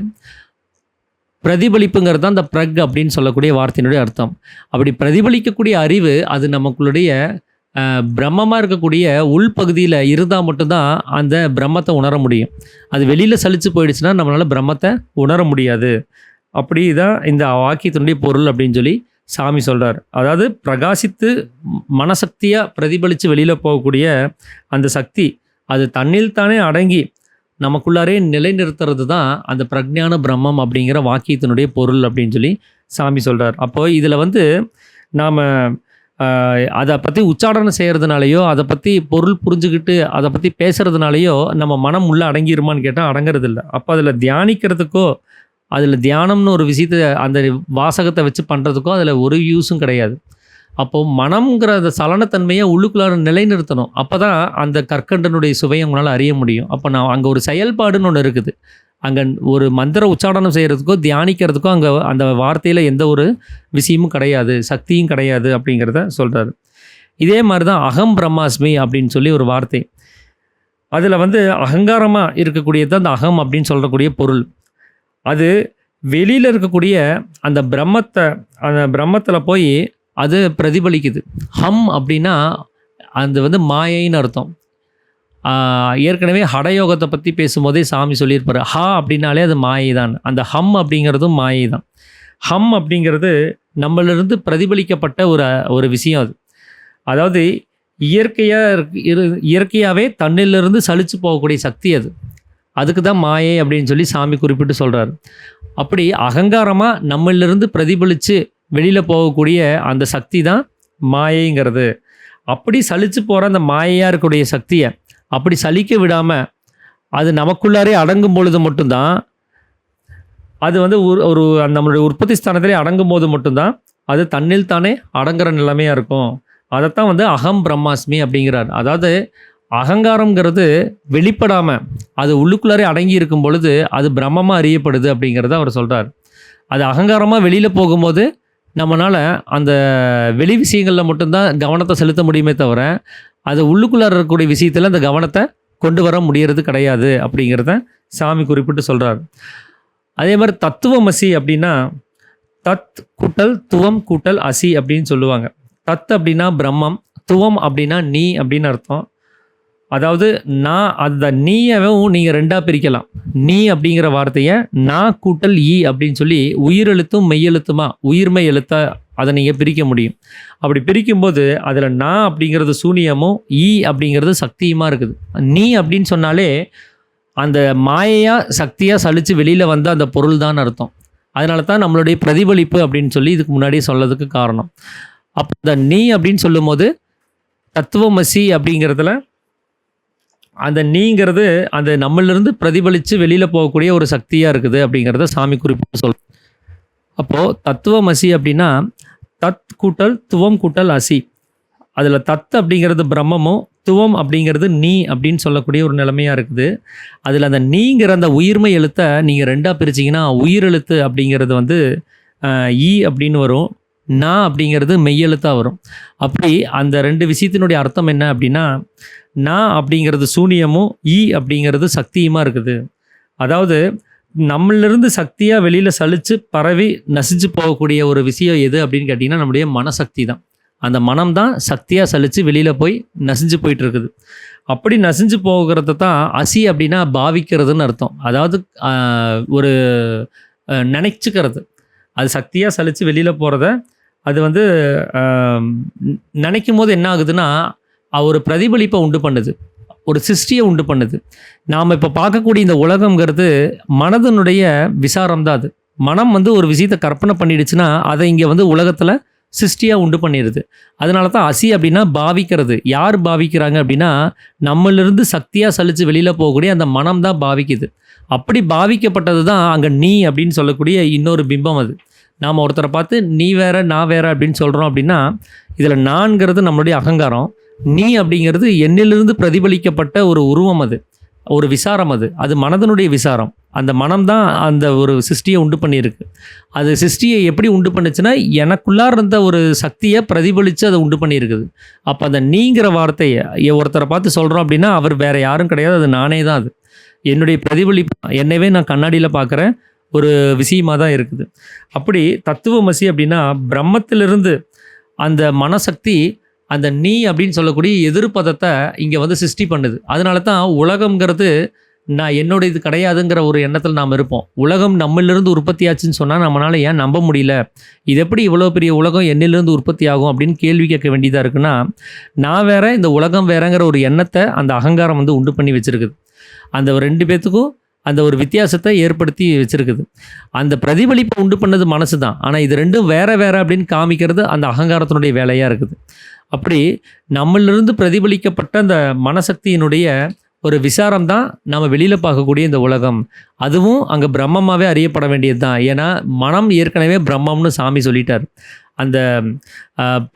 பிரதிபலிப்புங்கிறது தான் அந்த பிரக் அப்படின்னு சொல்லக்கூடிய வார்த்தையினுடைய அர்த்தம். அப்படி பிரதிபலிக்கக்கூடிய அறிவு அது நமக்குள்ளுடைய பிரம்மமாக இருக்கக்கூடிய உள்பகுதியில் இருந்தால் மட்டும்தான் அந்த பிரம்மத்தை உணர முடியும். அது வெளியில் சலிச்சு போயிடுச்சுன்னா நம்மளால் பிரம்மத்தை உணர முடியாது. அப்படி தான் இந்த வாக்கியத்தினுடைய பொருள் அப்படின்னு சொல்லி சாமி சொல்கிறார். அதாவது பிரகாசித்து மனசக்தியாக பிரதிபலித்து வெளியில் போகக்கூடிய அந்த சக்தி அது தன்னில் தானே அடங்கி நமக்குள்ளாரே நிலைநிறுத்துறது தான் அந்த பிரக்ஞான பிரம்மம் அப்படிங்கிற வாக்கியத்தினுடைய பொருள் அப்படின்னு சொல்லி சாமி சொல்கிறார். அப்போது இதில் நாம் அதை பற்றி உச்சாடனம் செய்கிறதுனாலையோ, அதை பற்றி பொருள் புரிஞ்சுக்கிட்டு அதை பற்றி பேசுகிறதுனாலையோ நம்ம மனம் உள்ளே அடங்கிருமான்னு கேட்டால் அடங்கிறதில்ல. அப்போ அதில் தியானிக்கிறதுக்கோ, அதில் தியானம்னு ஒரு விஷயத்தை அந்த வாசகத்தை வச்சு பண்ணுறதுக்கோ அதில் ஒரு யூஸும் கிடையாது. அப்போது மனம்ங்கிற அந்த சலனத்தன்மையை உள்ளுக்குள்ளார நிலைநிறுத்தணும். அப்போ தான் அந்த கற்கண்டனுடைய சுவையை உங்களால் அறிய முடியும். அப்போ நான் அங்கே ஒரு செயல்பாடுன்னு ஒன்று இருக்குது. அங்கே ஒரு மந்திர உச்சாடனம் செய்கிறதுக்கோ தியானிக்கிறதுக்கோ அங்கே அந்த வார்த்தையில் எந்த ஒரு விஷயமும் கிடையாது, சக்தியும் கிடையாது அப்படிங்கிறத சொல்கிறாரு. இதே மாதிரி தான் அகம் பிரம்மாஸ்மி அப்படின்னு சொல்லி ஒரு வார்த்தை. அதில் அகங்காரமாக இருக்கக்கூடியது அந்த அகம் அப்படின்னு சொல்லக்கூடிய பொருள். அது வெளியில் இருக்கக்கூடிய அந்த பிரம்மத்தில் போய் அது பிரதிபலிக்குது. ஹம் அப்படின்னா அது மாயைன்னு அர்த்தம். ஏற்கனவே ஹடயோகத்தை பற்றி பேசும்போதே சாமி சொல்லியிருப்பார். ஹா அப்படின்னாலே அது மாயை தான். அந்த ஹம் அப்படிங்கிறதும் மாயை தான். ஹம் அப்படிங்கிறது நம்மளிருந்து பிரதிபலிக்கப்பட்ட ஒரு விஷயம். அதாவது இயற்கையாகவே தன்னிலிருந்து சலிச்சு போகக்கூடிய சக்தி அது. அதுக்கு தான் மாயை அப்படின்னு சொல்லி சாமி குறிப்பிட்டு சொல்கிறார். அப்படி அகங்காரமாக நம்மளிருந்து பிரதிபலித்து வெளியில் போகக்கூடிய அந்த சக்தி தான் மாயைங்கிறது. அப்படி சலிச்சு போகிற அந்த மாயையாக இருக்கக்கூடிய சக்தியை அப்படி சலிக்க விடாமல் அது நமக்குள்ளாரே அடங்கும் பொழுது மட்டும்தான் அது ஒரு நம்மளுடைய உற்பத்தி ஸ்தானத்திலே அடங்கும் போது மட்டும்தான் அது தன்னில் தானே அடங்குற நிலைமையாக இருக்கும். அதைத்தான் அகம் பிரம்மாஸ்மி அப்படிங்கிறார். அதாவது அகங்காரங்கிறது வெளிப்படாமல் அது உள்ளுக்குள்ளாரே அடங்கி இருக்கும் பொழுது அது பிரம்மமாக அறியப்படுது அப்படிங்கிறத அவர் சொல்கிறார். அது அகங்காரமாக வெளியில் போகும்போது நம்மளால் அந்த வெளி விஷயங்களில் மட்டும்தான் கவனத்தை செலுத்த முடியுமே தவிர அது உள்ளுக்குள்ளார இருக்கக்கூடிய விஷயத்தில் அந்த கவனத்தை கொண்டு வர முடியறது கிடையாது அப்படிங்கிறத சாமி குறிப்பிட்டு சொல்கிறார். அதே மாதிரி தத்துவமசி அப்படின்னா தத் கூட்டல் துவம் கூட்டல் அசி அப்படின்னு சொல்லுவாங்க. தத் அப்படின்னா பிரம்மம், துவம் அப்படின்னா நீ அப்படின்னு அர்த்தம். அதாவது நான் அந்த நீயவும் நீங்கள் ரெண்டாக பிரிக்கலாம். நீ அப்படிங்கிற வார்த்தையை நான் கூட்டல் ஈ அப்படின்னு சொல்லி உயிரெழுத்தும் மெய்யெழுத்துமா உயிர்மை எழுத்த அதை நீங்கள் பிரிக்க முடியும். அப்படி பிரிக்கும்போது அதில் நான் அப்படிங்கிறது சூனியமும் ஈ அப்படிங்கிறது சக்தியுமாக இருக்குது. நீ அப்படின்னு சொன்னாலே அந்த மாயையாக சக்தியாக சலித்து வெளியில் வந்த அந்த பொருள் தான் அர்த்தம். அதனால தான் நம்மளுடைய பிரதிபலிப்பு அப்படின்னு சொல்லி இதுக்கு முன்னாடியே சொல்லதுக்கு காரணம். அப்போ இந்த நீ அப்படின்னு சொல்லும்போது தத்துவமசி அப்படிங்கிறதுல அந்த நீங்கிறது அந்த நம்மளிருந்து பிரதிபலித்து வெளியில் போகக்கூடிய ஒரு சக்தியாக இருக்குது அப்படிங்கிறத சாமி குறிப்பிட்டு சொல். அப்போது தத்துவமசி அப்படின்னா தத் கூட்டல் துவம் கூட்டல் அசி. அதில் தத் அப்படிங்கிறது பிரம்மமும் துவம் அப்படிங்கிறது நீ அப்படின்னு சொல்லக்கூடிய ஒரு நிலைமையாக இருக்குது. அதில் அந்த நீங்கிற அந்த உயிர்மை எழுத்தை நீங்கள் ரெண்டாக பிரிச்சிங்கன்னா உயிரெழுத்து அப்படிங்கிறது ஈ அப்படின்னு வரும், நான் அப்படிங்கிறது மெய்யெழுத்தாக வரும். அப்படி அந்த ரெண்டு விஷயத்தினுடைய அர்த்தம் என்ன அப்படின்னா நான் அப்படிங்கிறது சூனியமும் ஈ அப்படிங்கிறது சக்தியுமாக இருக்குது. அதாவது நம்மளிருந்து சக்தியாக வெளியில் சலித்து பரவி நசிச்சு போகக்கூடிய ஒரு விஷயம் எது அப்படின்னு கேட்டிங்கன்னா நம்முடைய மனசக்தி தான். அந்த மனம் தான் சக்தியாக சலித்து வெளியில் போய் நசிஞ்சு போயிட்டுருக்குது. அப்படி நசிஞ்சு போகிறது தான் அசி அப்படின்னா பாவிக்கிறதுன்னு அர்த்தம். அதாவது ஒரு நினைச்சுக்கிறது. அது சக்தியாக சலித்து வெளியில் போகிறத அது நினைக்கும் போது என்ன ஆகுதுன்னா ஒரு பிரதிபலிப்பை உண்டு பண்ணுது, ஒரு சிருஷ்டியை உண்டு பண்ணுது. நாம் இப்போ பார்க்கக்கூடிய இந்த உலகங்கிறது மனதனுடைய விசாரம் தான். அது மனம் ஒரு விஷயத்தை கற்பனை பண்ணிடுச்சுன்னா அதை இங்கே உலகத்தில் சிருஷ்டியாக உண்டு பண்ணிடுது. அதனால தான் அசி அப்படின்னா பாவிக்கிறது. யார் பாவிக்கிறாங்க அப்படின்னா நம்மளிருந்து சக்தியாக சலித்து வெளியில் போகக்கூடிய அந்த மனம் தான் பாவிக்குது. அப்படி பாவிக்கப்பட்டது தான் அங்கே நீ அப்படின்னு சொல்லக்கூடிய இன்னொரு பிம்பம். அது நாம் ஒருத்தரை பார்த்து நீ வேற நான் வேற அப்படின்னு சொல்கிறோம் அப்படின்னா இதில் நான்கிறது நம்மளுடைய அகங்காரம், நீ அப்படிங்கிறது என்னிலிருந்து பிரதிபலிக்கப்பட்ட ஒரு உருவம். அது ஒரு விசாரம். அது மனதனுடைய விசாரம். அந்த மனம்தான் அந்த ஒரு சிருஷ்டியை உண்டு பண்ணியிருக்கு. அது சிருஷ்டியை எப்படி உண்டு பண்ணுச்சுன்னா எனக்குள்ளார இருந்த ஒரு சக்தியை பிரதிபலித்து அதை உண்டு பண்ணியிருக்குது. அப்போ அந்த நீங்கிற வார்த்தையை ஒருத்தரை பார்த்து சொல்கிறோம் அப்படின்னா அவர் வேறு யாரும் கிடையாது, அது நானே தான். அது என்னுடைய பிரதிபலிப்பு, என்னவே நான் கண்ணாடியில் பார்க்குற ஒரு விஷயமாக தான் இருக்குது. அப்படி தத்துவமசி அப்படின்னா பிரம்மத்திலிருந்து அந்த மனசக்தி அந்த நீ அப்படின்னு சொல்லக்கூடிய எதிர்ப்பதத்தை இங்கே சிருஷ்டி பண்ணுது. அதனால தான் உலகம்ங்கிறது நான் என்னோட இது கிடையாதுங்கிற ஒரு எண்ணத்தில் நாம் இருப்போம். உலகம் நம்மளிருந்து உற்பத்தி ஆச்சுன்னு சொன்னால் நம்மளால் ஏன் நம்ப முடியல, இது எப்படி இவ்வளோ பெரிய உலகம் என்னிலிருந்து உற்பத்தி ஆகும் அப்படின்னு கேள்வி கேட்க வேண்டியதாக இருக்குன்னா நான் வேற இந்த உலகம் வேறங்கிற ஒரு எண்ணத்தை அந்த அகங்காரம் உண்டு பண்ணி வச்சுருக்குது. அந்த ரெண்டு பேர்த்துக்கும் அந்த ஒரு வித்தியாசத்தை ஏற்படுத்தி வச்சிருக்குது. அந்த பிரதிபலிப்பை உண்டு பண்ணது மனசு தான். ஆனால் இது ரெண்டும் வேற வேற அப்படின்னு காமிக்கிறது அந்த அகங்காரத்தினுடைய வேலையாக இருக்குது. அப்படி நம்மளிருந்து பிரதிபலிக்கப்பட்ட அந்த மனசக்தியினுடைய ஒரு விசாரம் தான் நம்ம வெளியில் பார்க்கக்கூடிய இந்த உலகம். அதுவும் அங்கே பிரம்மமாகவே அறியப்பட வேண்டியது தான். ஏன்னா மனம் ஏற்கனவே பிரம்மம்னு சாமி சொல்லிட்டார். அந்த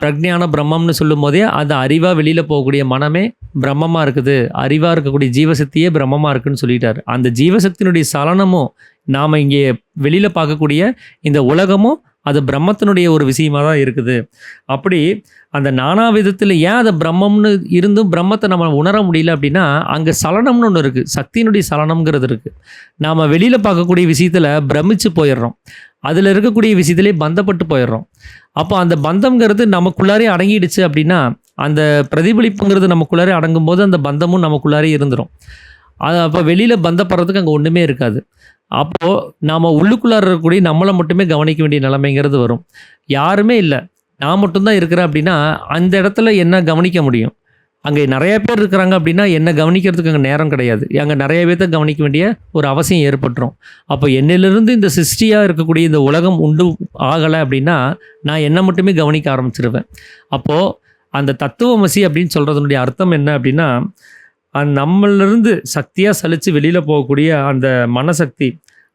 பிரக்ஞான பிரம்மம்னு சொல்லும் போதே அந்த அறிவாக வெளியில் போகக்கூடிய மனமே பிரம்மமாக இருக்குது, அறிவாக இருக்கக்கூடிய ஜீவசக்தியே பிரம்மமாக இருக்குதுன்னு சொல்லிட்டார். அந்த ஜீவசக்தியினுடைய சலனமும் நாம் இங்கே வெளியில் பார்க்கக்கூடிய இந்த உலகமும் அது பிரம்மத்தினுடைய ஒரு விஷயமாக தான் இருக்குது. அப்படி அந்த நானா விதத்தில் ஏன் அதை பிரம்மம்னு இருந்தும் பிரம்மத்தை நம்ம உணர முடியல அப்படின்னா, அங்கே சலனம்னு ஒன்று இருக்குது, சக்தியினுடைய சலனம்ங்கிறது இருக்குது. நாம் வெளியில் பார்க்கக்கூடிய விஷயத்தில் பிரமிச்சு போயிடுறோம், அதில் இருக்கக்கூடிய விஷயத்திலே பந்தப்பட்டு போயிடுறோம். அப்போ அந்த பந்தம்ங்கிறது நமக்குள்ளாரே அடங்கிடுச்சு அப்படின்னா, அந்த பிரதிபலிப்புங்கிறது நமக்குள்ளாரே அடங்கும் போது அந்த பந்தமும் நமக்குள்ளாரே இருந்துடும். அது அப்போ வெளியில் பந்தப்படுறதுக்கு அங்கே ஒன்றுமே இருக்காது. அப்போது நாம் உள்ளுக்குள்ளார இருக்கக்கூடிய நம்மளை மட்டுமே கவனிக்க வேண்டிய நிலைமைங்கிறது வரும். யாருமே இல்லை, நான் மட்டும்தான் இருக்கிறேன் அப்படின்னா அந்த இடத்துல என்ன கவனிக்க முடியும்? அங்கே நிறைய பேர் இருக்கிறாங்க அப்படின்னா என்ன கவனிக்கிறதுக்கு அங்கே நேரம் கிடையாது. அங்கே நிறைய பேர்த்த கவனிக்க வேண்டிய ஒரு அவசியம் ஏற்பட்டுரும். அப்போ என்னிலிருந்து இந்த சிருஷ்டியாக இருக்கக்கூடிய இந்த உலகம் உண்டு ஆகலை அப்படின்னா நான் என்னை மட்டுமே கவனிக்க ஆரம்பிச்சிருவேன். அப்போது அந்த தத்துவமசி அப்படின்னு சொல்கிறதுனுடைய அர்த்தம் என்ன அப்படின்னா, நம்மளிருந்து சக்தியாக சலித்து வெளியில் போகக்கூடிய அந்த மனசக்தி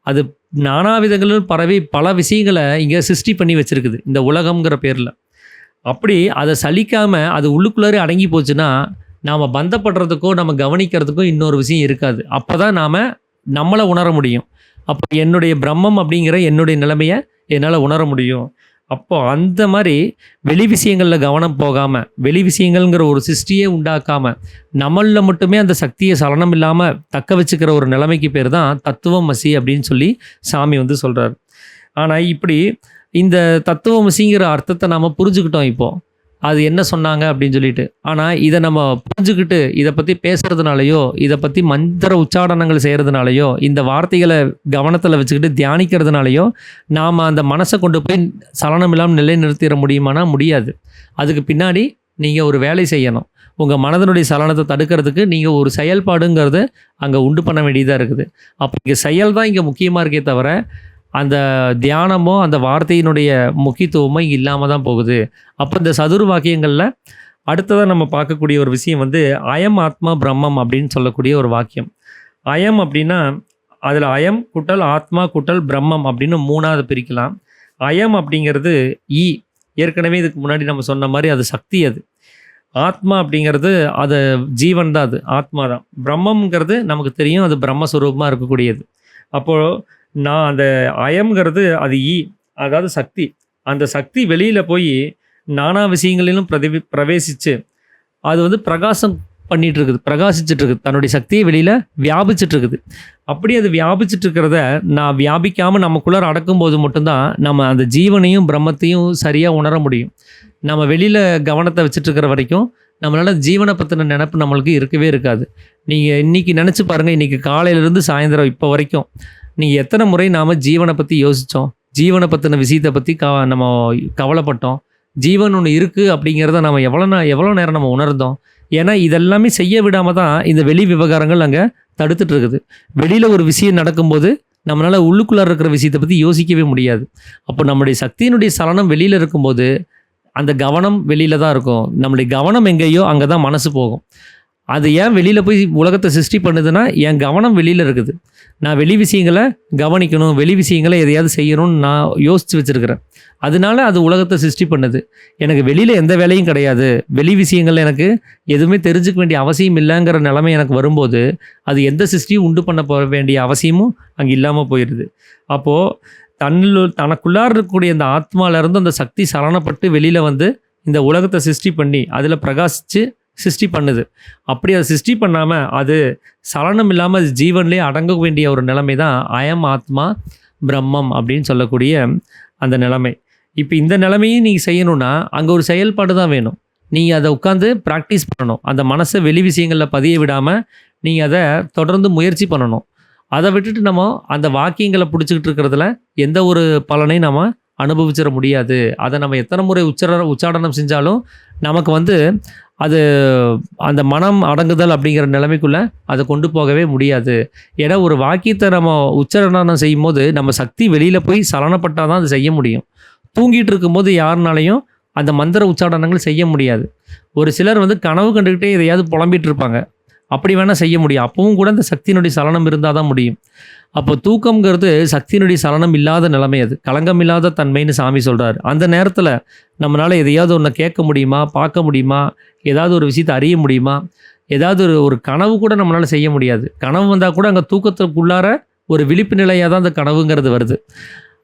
அது நானாவிதங்களும் பரவி பல விஷயங்களை இங்கே சிருஷ்டி பண்ணி வச்சுருக்குது இந்த உலகம்ங்கிற பேரில். அப்படி அதை சலிக்காமல் அது உள்ளுக்குள்ளாரே அடங்கி போச்சுன்னா நாம் பந்தப்படுறதுக்கோ நம்ம கவனிக்கிறதுக்கோ இன்னொரு விஷயம் இருக்காது. அப்போ தான் நாம் நம்மளை உணர முடியும். அப்போ என்னுடைய பிரம்மம் அப்படிங்கிற என்னுடைய நிலைமையை என்னால் உணர முடியும். அப்போ அந்த மாதிரி வெளி விஷயங்களில் கவனம் போகாமல், வெளி விஷயங்கள்ங்கிற ஒரு சிருஷ்டியே உண்டாக்காமல் நம்மளில் மட்டுமே அந்த சக்தியை சலனம் இல்லாமல் தக்க வச்சுக்கிற ஒரு நிலைமைக்கு பேர் தான் தத்துவமசி அப்படின்னு சொல்லி சாமி சொல்கிறார். ஆனால் இப்படி இந்த தத்துவமசிங்கிற அர்த்தத்தை நாம் புரிஞ்சுக்கிட்டோம். இப்போது அது என்ன சொன்னாங்க அப்படின்னு சொல்லிட்டு. ஆனால் இதை நம்ம புரிஞ்சுக்கிட்டு இதை பற்றி பேசுகிறதுனாலையோ, இதை பற்றி மந்திர உச்சாடனங்கள் செய்கிறதுனாலையோ, இந்த வார்த்தைகளை கவனத்தில் வச்சுக்கிட்டு தியானிக்கிறதுனாலையோ நாம் அந்த மனசை கொண்டு போய் சலனம் இல்லாமல் நிலைநிறுத்திட முடியுமானா முடியாது. அதுக்கு பின்னாடி நீங்கள் ஒரு வேலை செய்யணும். உங்கள் மனதனுடைய சலனத்தை தடுக்கிறதுக்கு நீங்கள் ஒரு செயல்பாடுங்கிறது அங்கே உண்டு பண்ண வேண்டியதாக இருக்குது. அப்போ இங்கே செயல் தான் இங்கே முக்கியமாக இருக்கே தவிர அந்த தியானமோ அந்த வார்த்தையினுடைய முக்கியத்துவமோ இங்கே இல்லாமல் தான் போகுது. அப்போ இந்த சதுர் வாக்கியங்களில் அடுத்ததாக நம்ம பார்க்கக்கூடிய ஒரு விஷயம் அயம் ஆத்மா பிரம்மம் அப்படின்னு சொல்லக்கூடிய ஒரு வாக்கியம். அயம் அப்படின்னா அதில் அயம் குட்டல் ஆத்மா குட்டல் பிரம்மம் அப்படின்னு மூணாவது பிரிக்கலாம். அயம் அப்படிங்கிறது ஏற்கனவே இதுக்கு முன்னாடி நம்ம சொன்ன மாதிரி அது சக்தி. அது ஆத்மா அப்படிங்கிறது அது ஜீவன் தான், அது ஆத்மா தான். பிரம்மங்கிறது நமக்கு தெரியும், அது பிரம்மஸ்வரூபமாக இருக்கக்கூடியது. அப்போது நான் அந்த அயம்ங்கிறது அது அதாவது சக்தி. அந்த சக்தி வெளியில் போய் நானா விஷயங்களிலும் பிரவேசித்து அது பிரகாசம் பண்ணிகிட்டு இருக்குது, பிரகாசிச்சுட்டு இருக்குது, தன்னுடைய சக்தியை வெளியில் வியாபிச்சுட்டு இருக்குது. அப்படி அது வியாபிச்சுட்டு இருக்கிறத நான் வியாபிக்காமல் நமக்குள்ளார அடக்கும்போது மட்டும்தான் நம்ம அந்த ஜீவனையும் பிரம்மத்தையும் சரியாக உணர முடியும். நம்ம வெளியில் கவனத்தை வச்சுட்டு இருக்கிற வரைக்கும் நம்மளால் ஜீவனை பற்றின நினைப்பு நம்மளுக்கு இருக்கவே இருக்காது. நீங்கள் இன்றைக்கி நினச்சி பாருங்கள், இன்றைக்கி காலையிலேருந்து சாயந்தரம் இப்போ வரைக்கும் நீங்கள் எத்தனை முறை நாம் ஜீவனை பற்றி யோசித்தோம், ஜீவனை பற்றின விஷயத்தை பற்றி நம்ம கவலைப்பட்டோம், ஜீவன் ஒன்று இருக்குது அப்படிங்கிறத நம்ம எவ்வளோ நேரம் நம்ம உணர்ந்தோம். ஏன்னா இதெல்லாமே செய்ய விடாமல் தான் இந்த வெளி விவகாரங்கள் அங்கே தடுத்துட்டு இருக்குது. வெளியில் ஒரு விஷயம் நடக்கும்போது நம்மளால் உள்ளுக்குள்ளார இருக்கிற விஷயத்தை பற்றி யோசிக்கவே முடியாது. அப்போ நம்முடைய சக்தியினுடைய சலனம் வெளியில் இருக்கும்போது அந்த கவனம் வெளியில் தான் இருக்கும். நம்முடைய கவனம் எங்கேயோ அங்கே தான் மனசு போகும். அது ஏன் வெளியில் போய் உலகத்தை சிருஷ்டி பண்ணுதுன்னா என் கவனம் வெளியில் இருக்குது. நான் வெளி விஷயங்களை கவனிக்கணும், வெளி விஷயங்களை எதையாவது செய்யணும்னு நான் யோசித்து வச்சுருக்கிறேன். அதனால அது உலகத்தை சிருஷ்டி பண்ணுது. எனக்கு வெளியில் எந்த வேலையும் கிடையாது, வெளி விஷயங்கள் எனக்கு எதுவுமே தெரிஞ்சுக்க வேண்டிய அவசியம் இல்லைங்கிற நிலைமை எனக்கு வரும்போது அது எந்த சிருஷ்டியும் உண்டு பண்ண போக வேண்டிய அவசியமும் அங்கே இல்லாமல் போயிடுது. அப்போது தனக்குள்ளார இருக்கக்கூடிய அந்த ஆத்மாவிலேருந்து அந்த சக்தி சலனப்பட்டு வெளியில் இந்த உலகத்தை சிருஷ்டி பண்ணி அதில் பிரகாசித்து சிருஷ்டி பண்ணுது. அப்படி அதை சிருஷ்டி பண்ணாமல் அது சலனம் இல்லாமல் அது ஜீவன்லேயே அடங்க வேண்டிய ஒரு நிலைமை தான் அயம் ஆத்மா பிரம்மம் அப்படின்னு சொல்லக்கூடிய அந்த நிலைமை. இப்போ இந்த நிலைமையும் நீங்கள் செய்யணும்னா அங்கே ஒரு செயல்பாடு தான் வேணும். நீங்கள் அதை உட்காந்து ப்ராக்டிஸ் பண்ணணும். அந்த மனசை வெளி விஷயங்களில் பதிய விடாமல் நீங்கள் அதை தொடர்ந்து முயற்சி பண்ணணும். அதை விட்டுட்டு நம்ம அந்த வாக்கியங்களை பிடிச்சிக்கிட்டு இருக்கிறதுல எந்த ஒரு பலனையும் நம்ம அனுபவிச்சிட முடியாது. அதை நம்ம எத்தனை முறை உச்சாடனம் செஞ்சாலும் நமக்கு அது அந்த மனம் அடங்குதல் அப்படிங்கிற நிலைமைக்குள்ள அதை கொண்டு போகவே முடியாது. ஏன்னா ஒரு வாக்கியத்தை நம்ம உச்சாரணம் செய்யும்போது நம்ம சக்தி வெளியில் போய் சலனப்பட்டால் தான் அது செய்ய முடியும். தூங்கிட்டு இருக்கும்போது யாருனாலையும் அந்த மந்திர உச்சாரணங்கள் செய்ய முடியாது. ஒரு சிலர் வந்து கனவு கண்டுக்கிட்டே எதையாவது புலம்பிட்டு இருப்பாங்க. அப்படி வேணால் செய்ய முடியும். அப்பவும் கூட அந்த சக்தியினுடைய சலனம் இருந்தால் தான் முடியும். அப்போ தூக்கம்ங்கிறது சக்தியினுடைய சலனம் இல்லாத நிலைமை, அது களங்கம் இல்லாத தன்மைன்னு சாமி சொல்கிறார். அந்த நேரத்தில் நம்மளால் எதையாவது ஒன்று கேட்க முடியுமா, பார்க்க முடியுமா, ஏதாவது ஒரு விஷயத்தை அறிய முடியுமா, ஏதாவது ஒரு கனவு கூட நம்மளால் செய்ய முடியாது. கனவு வந்தால் கூட அங்கே தூக்கத்துக்குள்ளார ஒரு விழிப்பு நிலையாக தான் அந்த கனவுங்கிறது வருது.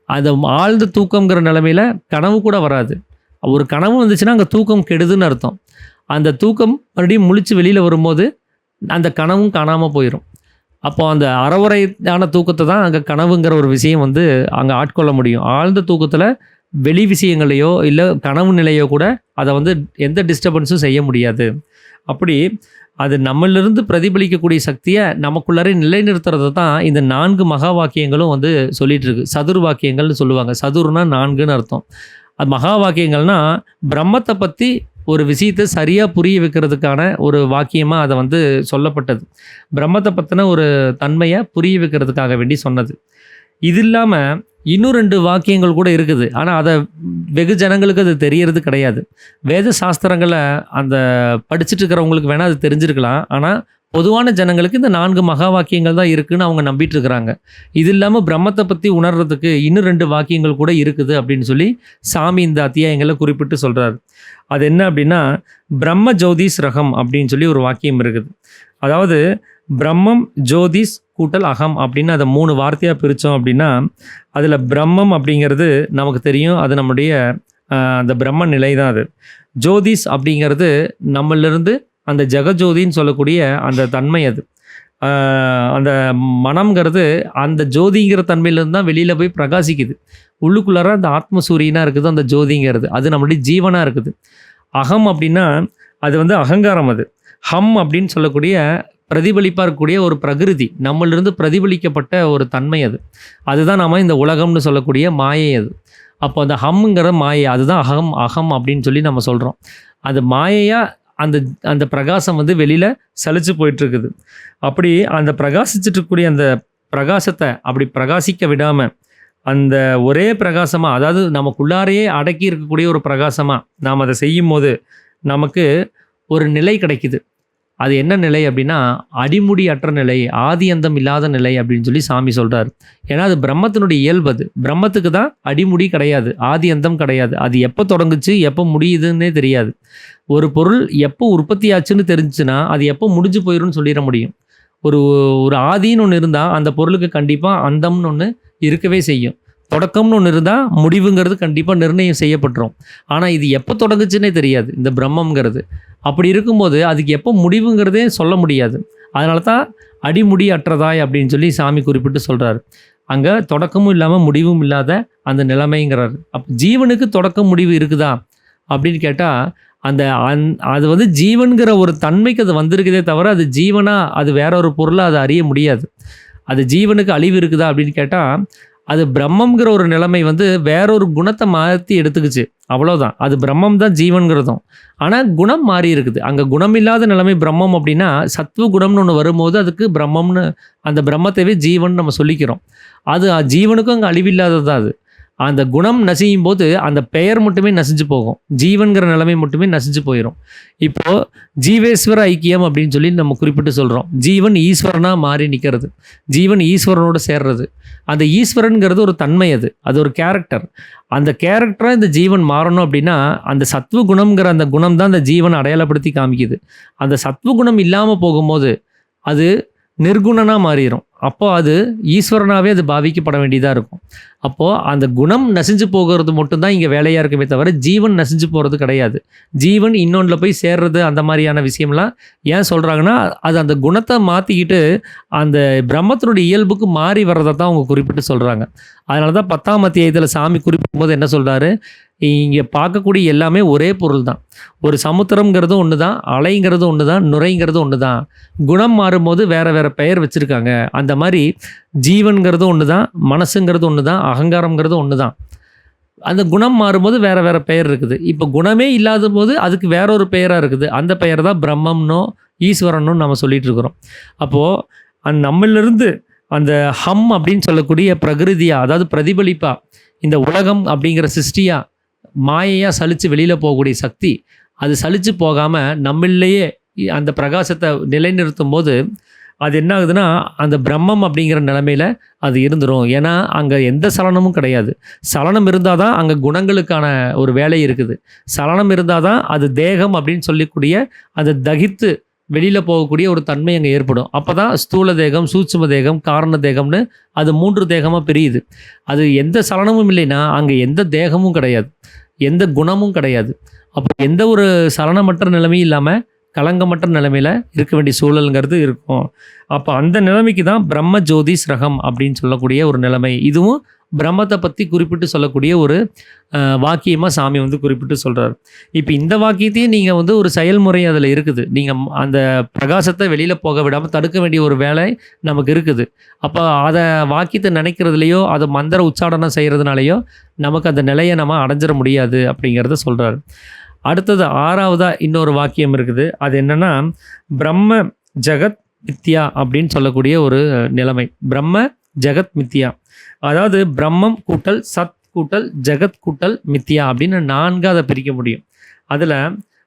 அது ஆழ்ந்த தூக்கங்கிற நிலைமையில் கனவு கூட வராது. ஒரு கனவு வந்துச்சுன்னா அங்கே தூக்கம் கெடுதுன்னு அர்த்தம். அந்த தூக்கம் மறுபடியும் முழிச்சு வெளியில் வரும்போது அந்த கனவும் காணாமல் போயிடும். அப்போ அந்த அறவுரையான தூக்கத்தை தான் அங்கே கனவுங்கிற ஒரு விஷயம் வந்து அங்கே ஆட்கொள்ள முடியும். ஆழ்ந்த தூக்கத்தில் வெளி விஷயங்களையோ இல்லை கனவு நிலையோ கூட அதை வந்து எந்த டிஸ்டர்பன்ஸும் செய்ய முடியாது. அப்படி அது நம்மளிருந்து பிரதிபலிக்கக்கூடிய சக்தியை நமக்குள்ளாரே நிலைநிறுத்துறது தான் இந்த 4 மகா வாக்கியங்களும் வந்து சொல்லிட்டு இருக்கு. சதுர் வாக்கியங்கள்னு சொல்லுவாங்க. சதுர்னா 4ன்னு அர்த்தம். அது மகா வாக்கியங்கள்னா பிரம்மத்தை பற்றி ஒரு விஷயத்தை சரியாக புரிய வைக்கிறதுக்கான ஒரு வாக்கியமாக அதை வந்து சொல்லப்பட்டது. பிரம்மத்தை பற்றின ஒரு தன்மையை புரிய வைக்கிறதுக்காக வேண்டி சொன்னது. இது இல்லாமல் இன்னும் 2 வாக்கியங்கள் கூட இருக்குது. ஆனால் அதை வெகு ஜனங்களுக்கு அது தெரியறது கிடையாது. வேத சாஸ்திரங்களை அந்த படிச்சுட்டு இருக்கிறவங்களுக்கு வேணால் அது தெரிஞ்சிருக்கலாம். ஆனால் பொதுவான ஜனங்களுக்கு இந்த 4 மகா வாக்கியங்கள் தான் இருக்குதுன்னு அவங்க நம்பிட்டு இருக்கிறாங்க. இது இல்லாமல் பிரம்மத்தை பற்றி உணர்றதுக்கு இன்னும் 2 வாக்கியங்கள் கூட இருக்குது அப்படின்னு சொல்லி சாமி இந்த அத்தியாயங்களை குறிப்பிட்டு சொல்கிறார். அது என்ன அப்படின்னா பிரம்ம ஜோதிஸ் ரகம் அப்படின்னு சொல்லி ஒரு வாக்கியம் இருக்குது. அதாவது பிரம்மம் ஜோதிஸ் கூட்டல் அகம் அப்படின்னு அதை 3 வார்த்தையாக பிரித்தோம் அப்படின்னா அதில் பிரம்மம் அப்படிங்கிறது நமக்கு தெரியும், அது நம்முடைய அந்த பிரம்ம நிலை தான். அது ஜோதிஸ் அப்படிங்கிறது நம்மளிருந்து அந்த ஜெகஜோதின்னு சொல்லக்கூடிய அந்த தன்மை. அது அந்த மனம்ங்கிறது அந்த ஜோதிங்கிற தன்மையிலேருந்து தான் வெளியில் போய் பிரகாசிக்குது. உள்ளுக்குள்ளார அந்த ஆத்மசூரியனாக இருக்குது அந்த ஜோதிங்கிறது, அது நம்மளுடைய ஜீவனாக இருக்குது. அகம் அப்படின்னா அது வந்து அகங்காரம். அது ஹம் அப்படின்னு சொல்லக்கூடிய பிரதிபலிப்பாக இருக்கக்கூடிய ஒரு பிரகிருதி, நம்மளிருந்து பிரதிபலிக்கப்பட்ட ஒரு தன்மை. அதுதான் நாம் இந்த உலகம்னு சொல்லக்கூடிய மாயை. அது அப்போ அந்த ஹம்ங்கிற மாயை, அதுதான் அகம் அகம் அப்படின்னு சொல்லி நம்ம சொல்கிறோம். அது மாயையாக அந்த அந்த பிரகாசம் வந்து வெளியில் சலிச்சு போயிட்டுருக்குது. அப்படி அந்த பிரகாசிச்சுட்டு இருக்கக்கூடிய அந்த பிரகாசத்தை அப்படி பிரகாசிக்க விடாமல் அந்த ஒரே பிரகாசமாக, அதாவது நமக்குள்ளாரையே அடக்கி இருக்கக்கூடிய ஒரு பிரகாசமாக நாம் அதை செய்யும் போது நமக்கு ஒரு நிலை கிடைக்குது. அது என்ன நிலை அப்படின்னா அடிமுடி அற்ற நிலை, ஆதி அந்தம் இல்லாத நிலை அப்படின்னு சொல்லி சாமி சொல்கிறார். ஏன்னா அது பிரம்மத்தினுடைய இயல்பு. அது பிரம்மத்துக்கு தான் அடிமுடி கிடையாது, ஆதி அந்தம் கிடையாது. அது எப்போ தொடங்குச்சு எப்போ முடியுதுன்னே தெரியாது. ஒரு பொருள் எப்போ உற்பத்தி ஆச்சுன்னு தெரிஞ்சுன்னா அது எப்போ முடிஞ்சு போயிடும்னு சொல்லிட முடியும். ஒரு ஒரு ஆதின்னு ஒன்று இருந்தால் அந்த பொருளுக்கு கண்டிப்பாக அந்தம்னு ஒன்று இருக்கவே செய்யும். தொடக்கம்னு ஒன்று இருந்தால் முடிவுங்கிறது கண்டிப்பாக நிர்ணயம் செய்யப்பட்டுரும். ஆனால் இது எப்போ தொடங்குச்சுன்னே தெரியாது இந்த பிரம்மங்கிறது. அப்படி இருக்கும்போது அதுக்கு எப்போ முடிவுங்கிறதே சொல்ல முடியாது. அதனால தான் அடிமுடி அற்றதாய் அப்படின்னு சொல்லி சாமி குறிப்பிட்டு சொல்கிறார். அங்கே தொடக்கமும் இல்லாமல் முடிவும் இல்லாத அந்த நிலைமைங்கிறார். அப்போ ஜீவனுக்கு தொடக்கம் முடிவு இருக்குதா அப்படின்னு கேட்டால் அது வந்து ஜீவன்கிற ஒரு தன்மைக்கு அது வந்திருக்குதே தவிர அது ஜீவனா அது வேற ஒரு பொருளாக அதை அறிய முடியாது. அது ஜீவனுக்கு அழிவு இருக்குதா அப்படின்னு கேட்டால் அது பிரம்மங்கிற ஒரு நிலைமை வந்து வேறொரு குணத்தை மாற்றி எடுத்துக்குச்சு, அவ்வளோதான். அது பிரம்மம் தான் ஜீவன்கிறதும். ஆனால் குணம் மாறி இருக்குது. அங்கே குணம் இல்லாத நிலைமை பிரம்மம் அப்படின்னா சத்துவ குணம்னு ஒன்று வரும்போது அதுக்கு பிரம்மம்னு அந்த பிரம்மத்தைவே ஜீவன் நம்ம சொல்லிக்கிறோம். அது ஜீவனுக்கும் அங்கே அழிவில்லாதது தான். அது அந்த குணம் நசியும் போது அந்த பெயர் மட்டுமே நசிஞ்சு போகும், ஜீவன்கிற நிலைமை மட்டுமே நசிஞ்சு போயிடும். இப்போது ஜீவேஸ்வர ஐக்கியம் அப்படின்னு சொல்லி நம்ம குறிப்பிட்டு சொல்கிறோம். ஜீவன் ஈஸ்வரனாக மாறி நிற்கிறது, ஜீவன் ஈஸ்வரனோடு சேர்றது. அந்த ஈஸ்வரனுங்கிறது ஒரு தன்மை, அது ஒரு கேரக்டர். அந்த கேரக்டராக இந்த ஜீவன் மாறணும் அப்படின்னா அந்த சத்வ குணம்ங்கிற அந்த குணம் தான் அந்த ஜீவனை அடையாளப்படுத்தி காமிக்குது. அந்த சத்வ குணம் இல்லாமல் போகும்போது அது நிர்குணனாக மாறிடும். அப்போது அது ஈஸ்வரனாகவே அது பாவிக்கப்பட வேண்டியதாக இருக்கும். அப்போது அந்த குணம் நசிஞ்சு போகிறது மட்டும்தான் இங்கே வேலையாக இருக்குமே தவிர ஜீவன் நசிஞ்சு போகிறது கிடையாது. ஜீவன் இன்னொன்றில் போய் சேர்றது அந்த மாதிரியான விஷயம்லாம் ஏன் சொல்கிறாங்கன்னா அது அந்த குணத்தை மாற்றிக்கிட்டு அந்த பிரம்மத்தினுடைய இயல்புக்கு மாறி வர்றதை தான் அவங்க குறிப்பிட்டு சொல்கிறாங்க. அதனால தான் 10ஆம் அத்தியாயத்தில் சாமி குறிப்பிடும் போது என்ன சொல்கிறாரு, இங்கே பார்க்கக்கூடிய எல்லாமே ஒரே பொருள் தான். ஒரு சமுத்திரம்ங்கிறது ஒன்று தான், அலைங்கிறது ஒன்று தான், நுரைங்கிறது ஒன்று தான். குணம் மாறும்போது வேறு வேறு பெயர் வச்சுருக்காங்க. அந்த மாதிரி ஜீவன்கிறது ஒன்று தான், மனசுங்கிறது ஒன்று தான், அகங்காரங்கிறது ஒன்று தான். அந்த குணம் மாறும்போது வேற வேற பெயர் இருக்குது. இப்போ குணமே இல்லாத போது அதுக்கு வேற ஒரு பெயரா இருக்குது. அந்த பெயர் தான் பிரம்மம்னோ, ஈஸ்வரனோ நம்ம சொல்லிட்டு இருக்கிறோம். அப்போ நம்மளிருந்து அந்த ஹம் அப்படின்னு சொல்லக்கூடிய பிரகிருதியா, அதாவது பிரதிபலிப்பா, இந்த உலகம் அப்படிங்கிற சிருஷ்டியா, மாயையா சலிச்சு வெளியில போகக்கூடிய சக்தி, அது சலிச்சு போகாம நம்மளிலேயே அந்த பிரகாசத்தை நிலைநிறுத்தும் போது அது என்ன ஆகுதுன்னா, அந்த பிரம்மம் அப்படிங்கிற நிலைமையில அது இருந்துரும். ஏன்னா, அங்க எந்த சலனமும் கிடையாது. சலனம் இருந்தா தான் அங்க குணங்களுக்கான ஒரு வேலை இருக்குது. சலனம் இருந்தா தான் அது தேகம் அப்படின்னு சொல்லக்கூடிய அந்த தகித்து வெளியில போகக்கூடிய ஒரு தன்மை அங்க ஏற்படும். அப்பதான் ஸ்தூல தேகம், சூட்சும தேகம், காரண தேகம்னு அது 3 தேகமா பிரியுது. அது எந்த சலனமும் இல்லைன்னா, அங்க எந்த தேகமும் கிடையாது. எந்த குணமும் கிடையாது. அப்போ எந்த ஒரு சலனமற்ற நிலைமையும் இல்லாம கலங்கமற்ற நிலைமையில இருக்க வேண்டிய சூழல்ங்கிறது இருக்கும். அப்போ அந்த நிலைமைக்கு தான் பிரம்ம ஜோதி ஸ்ரகம் அப்படின்னு சொல்லக்கூடிய ஒரு நிலைமை. இதுவும் பிரம்மத்தை பற்றி குறிப்பிட்டு சொல்லக்கூடிய ஒரு வாக்கியமாக சாமி வந்து குறிப்பிட்டு சொல்கிறார். இப்போ இந்த வாக்கியத்தையும் நீங்கள் வந்து ஒரு செயல்முறை அதில் இருக்குது. நீங்கள் அந்த பிரகாசத்தை வெளியில் போக விடாமல் தடுக்க வேண்டிய ஒரு வேலை நமக்கு இருக்குது. அப்போ அதை வாக்கியத்தை நினைக்கிறதுலையோ அதை மந்திர உச்சாடனம் செய்கிறதுனாலையோ நமக்கு அந்த நிலையை நம்ம அடைஞ்சிட முடியாது அப்படிங்கிறத சொல்கிறார். அடுத்தது 6வதா இன்னொரு வாக்கியம் இருக்குது. அது என்னன்னா, பிரம்ம ஜெகத் மித்யா அப்படின்னு சொல்லக்கூடிய ஒரு நிலைமை. பிரம்ம ஜெகத் மித்யா, அதாவது பிரம்மம் கூட்டல் சத் கூட்டல் ஜெகத் கூட்டல் மித்யா அப்படின்னு 4 அதை பிரிக்க முடியும். அதில்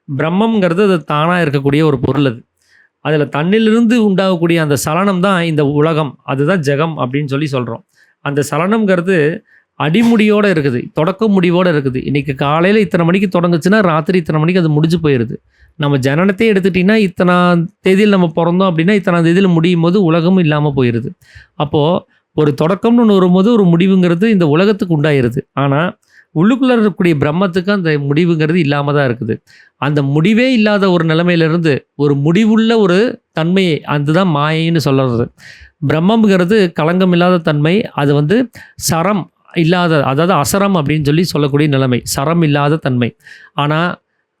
பிரம்மங்கிறது அது தானாக இருக்கக்கூடிய ஒரு பொருள். அதில் தன்னிலிருந்து உண்டாகக்கூடிய அந்த சலனம் தான் இந்த உலகம், அதுதான் ஜெகம் அப்படின்னு சொல்லி சொல்கிறோம். அந்த சலனம்ங்கிறது அடிமுடியோடு இருக்குது, தொடக்க முடிவோடு இருக்குது. இன்றைக்கி காலையில் இத்தனை மணிக்கு தொடங்குச்சுன்னா ராத்திரி இத்தனை மணிக்கு அது முடிஞ்சு போயிடுது. நம்ம ஜனனத்தையே எடுத்துட்டிங்கன்னா இத்தனாம் தேதியில் நம்ம பிறந்தோம் அப்படின்னா இத்தனாம் தேதியில் முடியும் போது உலகமும் இல்லாமல் போயிடுது. அப்போது ஒரு தொடக்கம்னு ஒன்று வரும்போது ஒரு முடிவுங்கிறது இந்த உலகத்துக்கு உண்டாயிருது. ஆனால் உள்ளுக்குள்ளே இருக்கக்கூடிய பிரம்மத்துக்கு அந்த முடிவுங்கிறது இல்லாமல் தான் இருக்குது. அந்த முடிவே இல்லாத ஒரு நிலைமையிலிருந்து ஒரு முடிவுள்ள ஒரு தன்மையை, அதுதான் மாயைன்னு சொல்கிறது. பிரம்மங்கிறது களங்கம் இல்லாத தன்மை. அது வந்து சரம் இல்லாத, அதாவது அசரம் அப்படின்னு சொல்லி சொல்லக்கூடிய நிலைமை, சரம் இல்லாத தன்மை. ஆனால்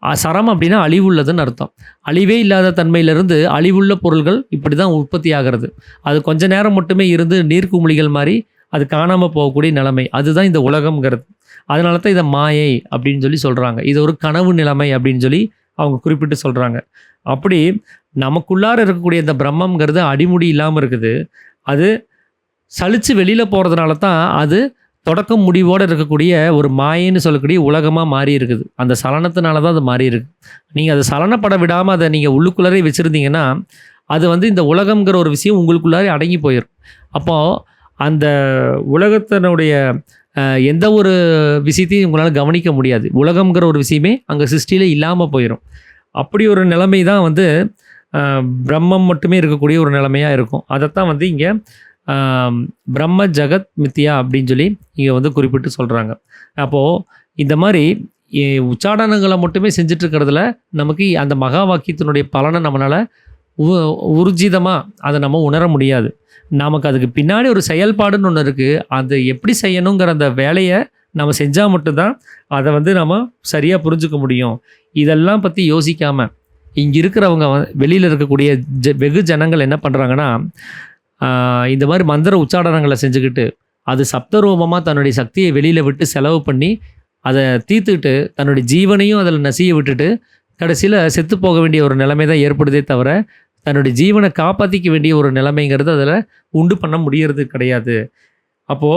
சரம் அப்படின்னா அழிவுள்ளதுன்னு அர்த்தம். அழிவே இல்லாத தன்மையிலிருந்து அழிவுள்ள பொருள்கள் இப்படி தான் உற்பத்தி ஆகிறது. அது கொஞ்ச நேரம் மட்டுமே இருந்து நீர்க்குமிழிகள் மாதிரி அது காணாமல் போகக்கூடிய நிலைமை, அதுதான் இந்த உலகம்ங்கிறது. அதனால தான் இதை மாயை அப்படின்னு சொல்லி சொல்கிறாங்க. இது ஒரு கனவு நிலைமை அப்படின்னு சொல்லி அவங்க குறிப்பிட்டு சொல்கிறாங்க. அப்படி நமக்குள்ளார இருக்கக்கூடிய இந்த பிரம்மங்கிறது அடிமுடி இல்லாமல் இருக்குது. அது சலித்து வெளியில் போகிறதுனால தான் அது தொடக்கம் முடிவோடு இருக்கக்கூடிய ஒரு மாயைன்னு சொல்லக்கூடிய உலகமாக மாறி இருக்குது. அந்த சலனத்தினால தான் அது மாறி இருக்குது. நீங்கள் அதை சலனப்பட விடாமல் அதை நீங்கள் உள்ளுக்குள்ளாரே வச்சுருந்தீங்கன்னா அது வந்து இந்த உலகம்ங்கிற ஒரு விஷயம் உங்களுக்குள்ளாரே அடங்கி போயிடும். அப்போது அந்த உலகத்தினுடைய எந்த ஒரு விஷயத்தையும் உங்களால் கவனிக்க முடியாது. உலகம்ங்கிற ஒரு விஷயமே அங்கே சிருஷ்டியில் இல்லாமல் போயிடும். அப்படி ஒரு நிலைமை தான் வந்து பிரம்மம் மட்டுமே இருக்கக்கூடிய ஒரு நிலைமையாக இருக்கும். அதைத்தான் வந்து இங்கே பிரம்ம ஜெகத் மித்யா அப்படின்னு சொல்லி இங்கே வந்து குறிப்பிட்டு சொல்கிறாங்க. அப்போது இந்த மாதிரி உச்சாடனங்களை மட்டுமே செஞ்சிட்ருக்கிறதுல நமக்கு அந்த மகா வாக்கியத்தினுடைய பலனை நம்மளால் ஊர்ஜிதமாக அதை நம்ம உணர முடியாது. நமக்கு அதுக்கு பின்னாடி ஒரு செயல்பாடுன்னு ஒன்று இருக்குது. அது எப்படி செய்யணுங்கிற அந்த வேலையை நம்ம செஞ்சால் மட்டும்தான் அதை வந்து நம்ம சரியாக புரிஞ்சுக்க முடியும். இதெல்லாம் பற்றி யோசிக்காமல் இங்கே இருக்கிறவங்க வெளியில் இருக்கக்கூடிய வெகு ஜனங்கள் என்ன பண்ணுறாங்கன்னா, இந்த மாதிரி மந்திர உச்சாடனங்களை செஞ்சுக்கிட்டு அது சப்தரூபமாக தன்னுடைய சக்தியை வெளியில் விட்டு செலவு பண்ணி அதை தீர்த்துக்கிட்டு தன்னுடைய ஜீவனையும் அதில் நசிய விட்டுட்டு கடைசியில் செத்து போக வேண்டிய ஒரு நிலைமை தான் ஏற்படுதே தவிர தன்னுடைய ஜீவனை காப்பாற்றிக்க வேண்டிய ஒரு நிலைமைங்கிறது அதில் உண்டு பண்ண முடியறது கிடையாது. அப்போது